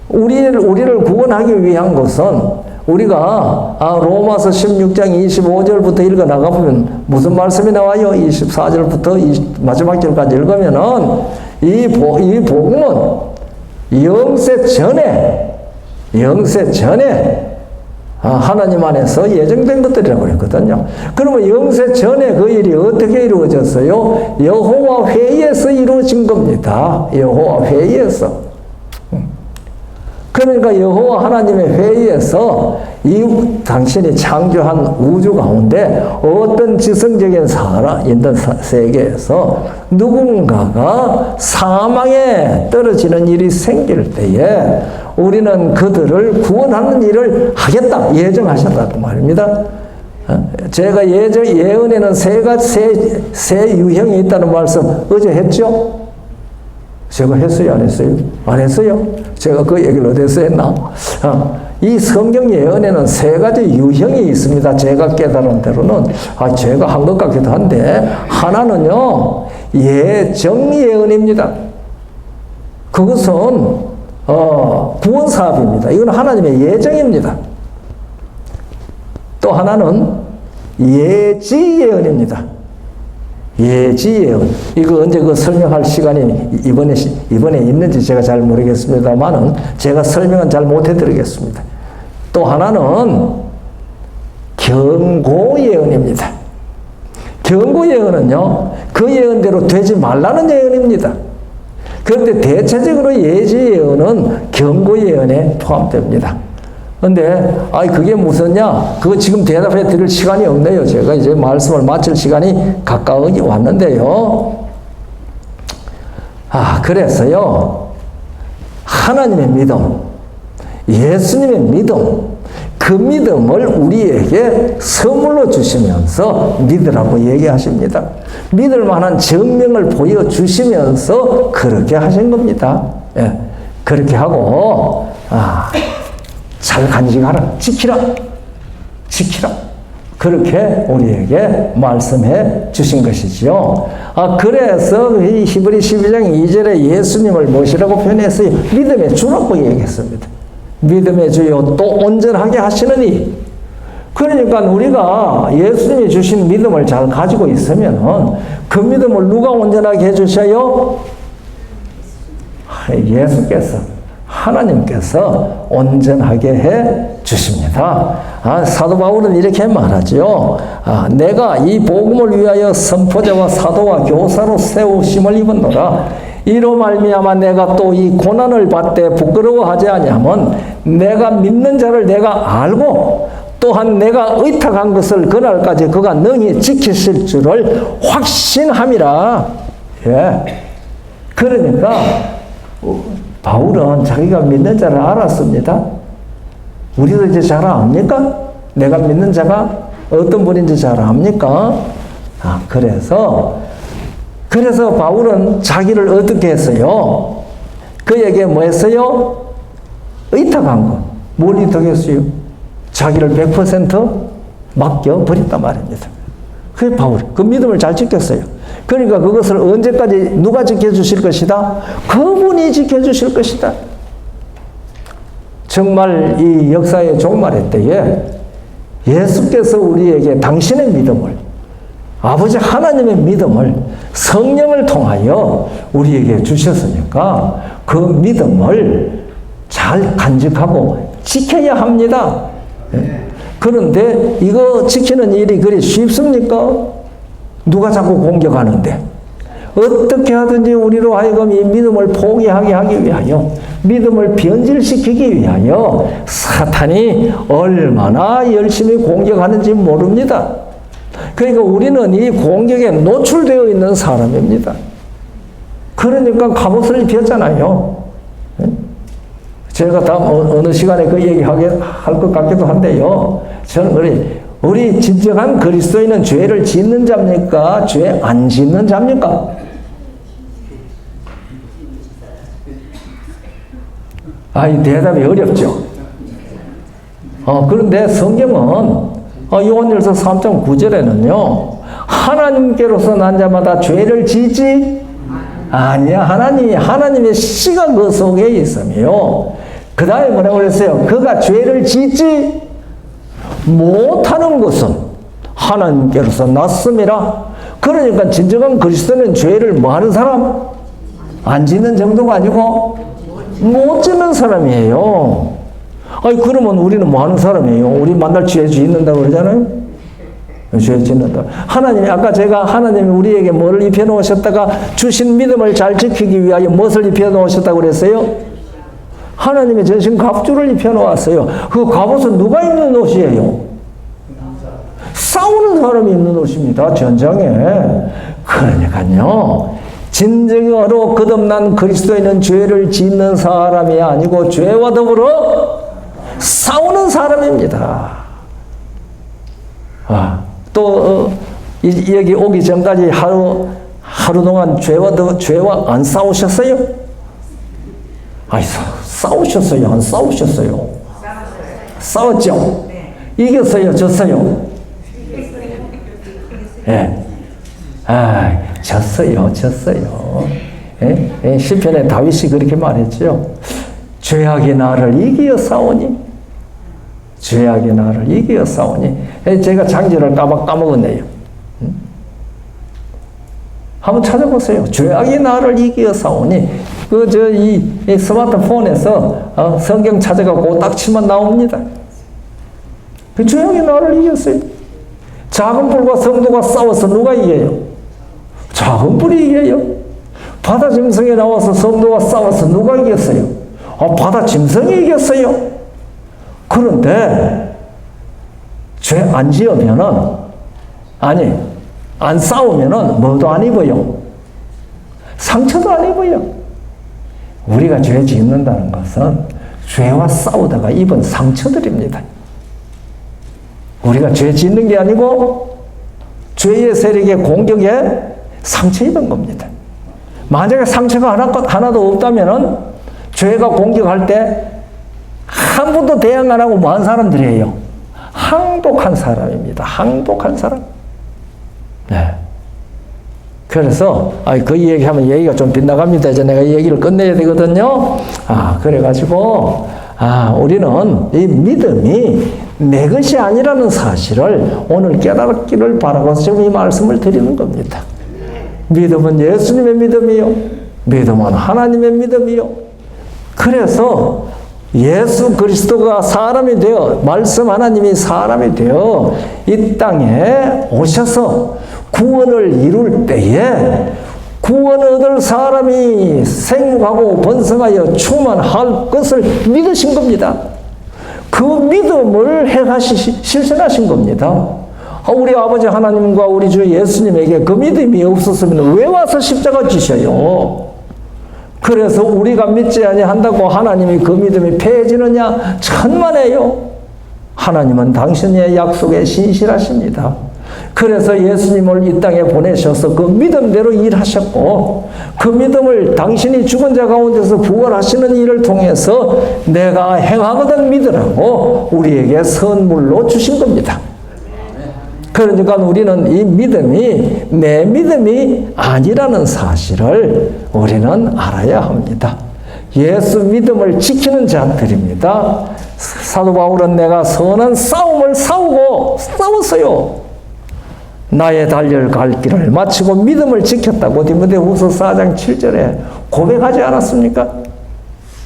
우리를 구원하기 위한 것은 우리가 로마서 16장 25절부터 읽어 나가보면 무슨 말씀이 나와요? 24절부터 마지막 절까지 읽으면은 이 복음은 영세 전에 하나님 안에서 예정된 것들이라고 했거든요. 그러면 영세 전에 그 일이 어떻게 이루어졌어요? 여호와 회의에서 이루어진 겁니다. 여호와 회의에서. 그러니까 여호와 하나님의 회의에서 당신이 창조한 우주 가운데 어떤 지성적인 있는 세계에서 누군가가 사망에 떨어지는 일이 생길 때에 우리는 그들을 구원하는 일을 하겠다 예정하셨다고 말입니다. 제가 예언에는 세 유형이 있다는 말씀 어제 했죠? 제가 했어요? 안 했어요? 안 했어요? 제가 그 얘기를 어디서 했나? 이 성경 예언에는 세 가지 유형이 있습니다. 제가 깨달은 대로는, 제가 한 것 같기도 한데, 하나는요, 예정 예언입니다. 그것은, 구원 사업입니다. 이건 하나님의 예정입니다. 또 하나는 예지 예언입니다. 예지 예언. 이거 언제 설명할 시간이 이번에 있는지 제가 잘 모르겠습니다만은 제가 설명은 잘 못 해드리겠습니다. 또 하나는 경고 예언입니다. 경고 예언은요, 그 예언대로 되지 말라는 예언입니다. 그런데 대체적으로 예지 예언은 경고 예언에 포함됩니다. 근데, 그게 무슨냐? 그거 지금 대답해 드릴 시간이 없네요. 제가 이제 말씀을 마칠 시간이 가까이 왔는데요. 그래서요. 하나님의 믿음, 예수님의 믿음, 그 믿음을 우리에게 선물로 주시면서 믿으라고 얘기하십니다. 믿을 만한 증명을 보여주시면서 그렇게 하신 겁니다. 예, 그렇게 하고 잘 간직하라, 지키라, 지키라. 그렇게 우리에게 말씀해 주신 것이지요. 그래서 이 히브리 12장 2절에 예수님을 무엇이라고 표현했어요? 믿음의 주라고 얘기했습니다. 믿음의 주요 또 온전하게 하시느니. 그러니까 우리가 예수님이 주신 믿음을 잘 가지고 있으면 그 믿음을 누가 온전하게 해주셔요? 예수께서, 하나님께서 온전하게 해 주십니다. 사도 바울은 이렇게 말하죠. 내가 이 복음을 위하여 선포자와 사도와 교사로 세우심을 입었노라. 이로 말미암아 내가 또 이 고난을 받되 부끄러워하지 아니하면 내가 믿는 자를 내가 알고 또한 내가 의탁한 것을 그날까지 그가 능히 지키실 줄을 확신함이라. 예. 그러니까 바울은 자기가 믿는 자를 알았습니다. 우리도 이제 잘 압니까? 내가 믿는 자가 어떤 분인지 잘 압니까? 그래서 바울은 자기를 어떻게 했어요? 그에게 뭐 했어요? 의탁한 거. 뭘 의탁했어요? 자기를 100% 맡겨버렸단 말입니다. 그게 바울. 그 믿음을 잘 지켰어요. 그러니까 그것을 언제까지 누가 지켜주실 것이다? 그분이 지켜주실 것이다. 정말 이 역사의 종말의 때에 예수께서 우리에게 당신의 믿음을, 아버지 하나님의 믿음을 성령을 통하여 우리에게 주셨으니까 그 믿음을 잘 간직하고 지켜야 합니다. 그런데 이거 지키는 일이 그리 쉽습니까? 누가 자꾸 공격하는데 어떻게 하든지 우리로 하여금 이 믿음을 포기하게 하기 위하여, 믿음을 변질시키기 위하여 사탄이 얼마나 열심히 공격하는지 모릅니다. 그러니까 우리는 이 공격에 노출되어 있는 사람입니다. 그러니까 갑옷을 입혔잖아요. 제가 다음 어느 시간에 그 얘기 할 것 같기도 한데요. 저는 우리 진정한 그리스도인은 죄를 짓는 자입니까? 죄 안 짓는 자입니까? 이 대답이 어렵죠. 그런데 성경은 요한일서 3장 9절에는요. 하나님께로서 난 자마다 죄를 짓지 아니야. 하나님의 씨가 그 속에 있으며 그 다음에 뭐라고 그랬어요? 그가 죄를 짓지 못하는 것은 하나님께로서 났음이라. 그러니까 진정한 그리스도는 죄를 뭐 하는 사람? 안 짓는 정도가 아니고 못 짓는 사람이에요. 그러면 우리는 뭐 하는 사람이에요? 우리 만날 죄 짓는다고 그러잖아요? 죄 짓는다. 아까 제가 하나님이 우리에게 뭐를 입혀놓으셨다가 주신 믿음을 잘 지키기 위하여 무엇을 입혀놓으셨다고 그랬어요? 하나님의 전신 갑주를 입혀놓았어요. 그 갑옷은 누가 입는 옷이에요? 싸우는 사람이 입는 옷입니다. 전장에. 그러니까요. 진정으로 거듭난 그리스도인은 죄를 짓는 사람이 아니고 죄와 더불어 싸우는 사람입니다. 여기 오기 전까지 하루 동안 죄와 안 싸우셨어요? 싸우셨어요? 안 싸우셨어요? 싸웠죠? 이겼어요? 졌어요? 예. 졌어요. 예? 시편에 다윗이 그렇게 말했죠. 죄악이 나를 이기어 싸우니. 죄악이 나를 이기어 싸우니. 제가 장지를 까먹었네요. 한번 찾아보세요. 죄악이 나를 이기어 싸우니. 이 스마트폰에서 성경 찾아가고 딱 치면 나옵니다. 그 죄악이 나를 이겼어요. 작은 불과 성도가 싸워서 누가 이겨요? 작은 불이 이겨요. 바다 짐승에 나와서 성도가 싸워서 누가 이겼어요? 바다 짐승이 이겼어요. 그런데 죄 안 지으면은, 안 싸우면은 뭐도 안 입어요. 상처도 안 입어요. 우리가 죄 짓는다는 것은 죄와 싸우다가 입은 상처들입니다. 우리가 죄 짓는 게 아니고 죄의 세력의 공격에 상처 입은 겁니다. 만약에 상처가 하나도 없다면은 죄가 공격할 때 한 번도 대응 안 하고 뭐한 사람들이에요? 항복한 사람입니다. 항복한 사람. 네. 그래서 그 얘기하면 얘기가 좀 빗나갑니다. 이제 내가 이 얘기를 끝내야 되거든요. 그래가지고 우리는 이 믿음이 내 것이 아니라는 사실을 오늘 깨닫기를 바라고 지금 이 말씀을 드리는 겁니다. 믿음은 예수님의 믿음이요. 믿음은 하나님의 믿음이요. 그래서 예수 그리스도가 사람이 되어, 말씀 하나님이 사람이 되어 이 땅에 오셔서 구원을 이룰 때에 구원을 얻을 사람이 생육하고 번성하여 충만할 것을 믿으신 겁니다. 그 믿음을 실천하신 겁니다. 우리 아버지 하나님과 우리 주 예수님에게 그 믿음이 없었으면 왜 와서 십자가 지셔요? 그래서 우리가 믿지 아니한다고 하나님이 그 믿음이 패해지느냐? 천만에요. 하나님은 당신의 약속에 신실하십니다. 그래서 예수님을 이 땅에 보내셔서 그 믿음대로 일하셨고 그 믿음을 당신이 죽은 자 가운데서 부활하시는 일을 통해서 내가 행하거든 믿으라고 우리에게 선물로 주신 겁니다. 그러니까 우리는 이 믿음이 내 믿음이 아니라는 사실을 우리는 알아야 합니다. 예수 믿음을 지키는 자들입니다. 사도 바울은 내가 선한 싸움을 싸웠어요. 나의 달려갈 갈 길을 마치고 믿음을 지켰다고 디모데후서 4장 7절에 고백하지 않았습니까?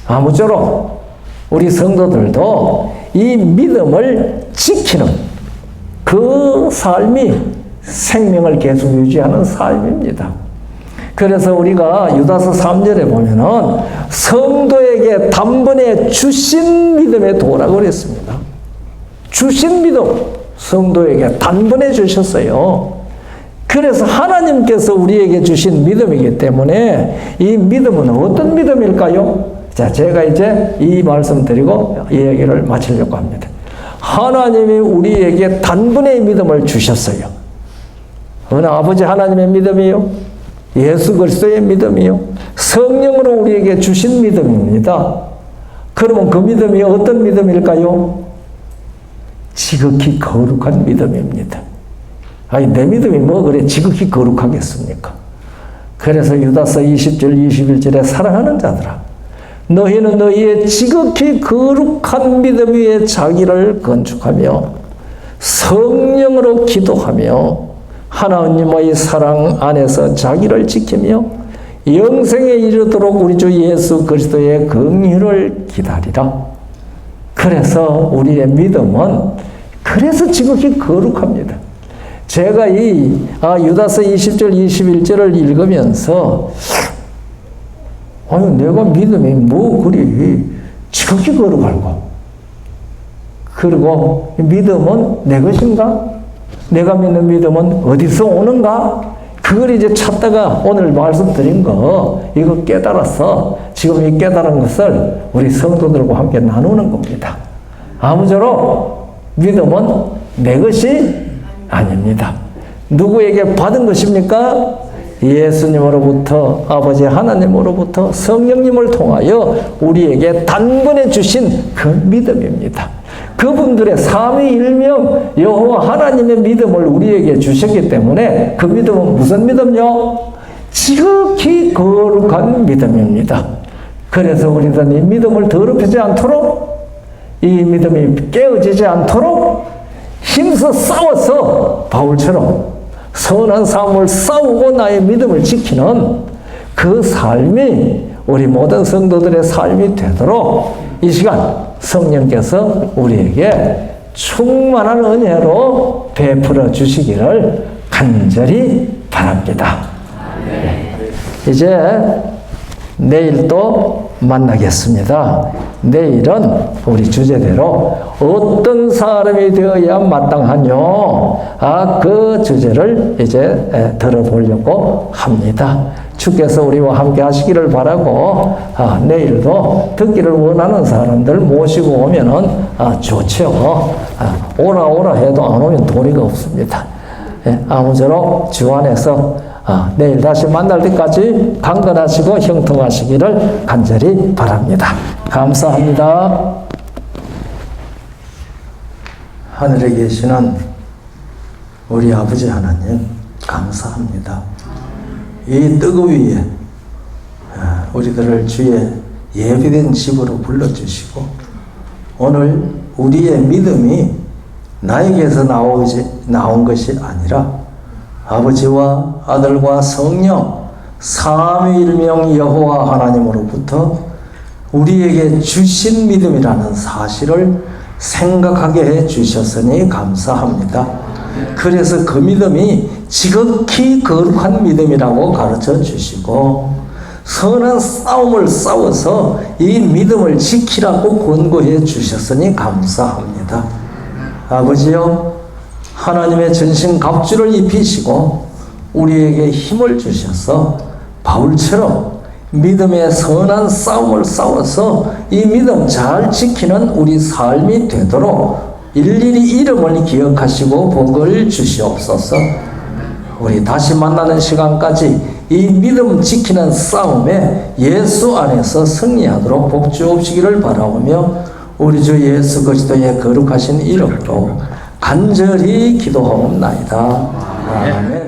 아무쪼록 우리 성도들도 이 믿음을 지키는 그 삶이 생명을 계속 유지하는 삶입니다. 그래서 우리가 유다서 3절에 보면은 성도에게 단번에 주신 믿음에 도라고 그랬습니다. 주신 믿음, 성도에게 단번에 주셨어요. 그래서 하나님께서 우리에게 주신 믿음이기 때문에 이 믿음은 어떤 믿음일까요? 자, 제가 이제 이 말씀 드리고 이 얘기를 마치려고 합니다. 하나님이 우리에게 단번에 믿음을 주셨어요. 어느 아버지 하나님의 믿음이요? 예수 그리스도의 믿음이요? 성령으로 우리에게 주신 믿음입니다. 그러면 그 믿음이 어떤 믿음일까요? 지극히 거룩한 믿음입니다. 내 믿음이 뭐 그래 지극히 거룩하겠습니까? 그래서 유다서 20절 21절에 사랑하는 자들아 너희는 너희의 지극히 거룩한 믿음 위에 자기를 건축하며 성령으로 기도하며 하나님의 사랑 안에서 자기를 지키며 영생에 이르도록 우리 주 예수 그리스도의 긍휼을 기다리라. 그래서 우리의 믿음은 그래서 지극히 거룩합니다. 제가 이 유다서 20절 21절을 읽으면서 내가 믿음이 뭐 그리 지극히 거룩할까? 그리고 믿음은 내 것인가? 내가 믿는 믿음은 어디서 오는가? 그걸 이제 찾다가 오늘 말씀드린 거 이거 깨달아서 지금 이 깨달은 것을 우리 성도들과 함께 나누는 겁니다. 아무쪼록 믿음은 내 것이 아닙니다. 누구에게 받은 것입니까? 예수님으로부터 아버지 하나님으로부터 성령님을 통하여 우리에게 단번에 주신 그 믿음입니다. 그분들의 삼위일명 여호와 하나님의 믿음을 우리에게 주셨기 때문에 그 믿음은 무슨 믿음요? 지극히 거룩한 믿음입니다. 그래서 우리는 이 믿음을 더럽히지 않도록 이 믿음이 깨어지지 않도록 힘써 싸워서 바울처럼 선한 싸움을 싸우고 나의 믿음을 지키는 그 삶이 우리 모든 성도들의 삶이 되도록 이 시간 성령께서 우리에게 충만한 은혜로 베풀어 주시기를 간절히 바랍니다. 이제 내일 또 만나겠습니다. 내일은 우리 주제대로 어떤 사람이 되어야 마땅하뇨? 그 주제를 이제 들어보려고 합니다. 주께서 우리와 함께 하시기를 바라고, 내일도 듣기를 원하는 사람들 모시고 오면은 좋죠. 오라 오라 해도 안 오면 도리가 없습니다. 아무쪼록 주 안에서 내일 다시 만날 때까지 강건하시고 형통하시기를 간절히 바랍니다. 감사합니다. 하늘에 계시는 우리 아버지 하나님, 감사합니다. 이 뜨거 위에 우리들을 주의 예비된 집으로 불러주시고, 오늘 우리의 믿음이 나에게서 나온 것이 아니라 아버지와 아들과 성령 삼위일명 여호와 하나님으로부터 우리에게 주신 믿음이라는 사실을 생각하게 해 주셨으니 감사합니다. 그래서 그 믿음이 지극히 거룩한 믿음이라고 가르쳐 주시고, 선한 싸움을 싸워서 이 믿음을 지키라고 권고해 주셨으니 감사합니다. 아버지여, 하나님의 전신 갑주를 입히시고 우리에게 힘을 주셔서 바울처럼 믿음의 선한 싸움을 싸워서 이 믿음 잘 지키는 우리 삶이 되도록 일일이 이름을 기억하시고 복을 주시옵소서. 우리 다시 만나는 시간까지 이 믿음 지키는 싸움에 예수 안에서 승리하도록 복 주옵시기를 바라오며, 우리 주 예수 그리스도의 거룩하신 이름으로 간절히 기도하옵나이다. 아멘.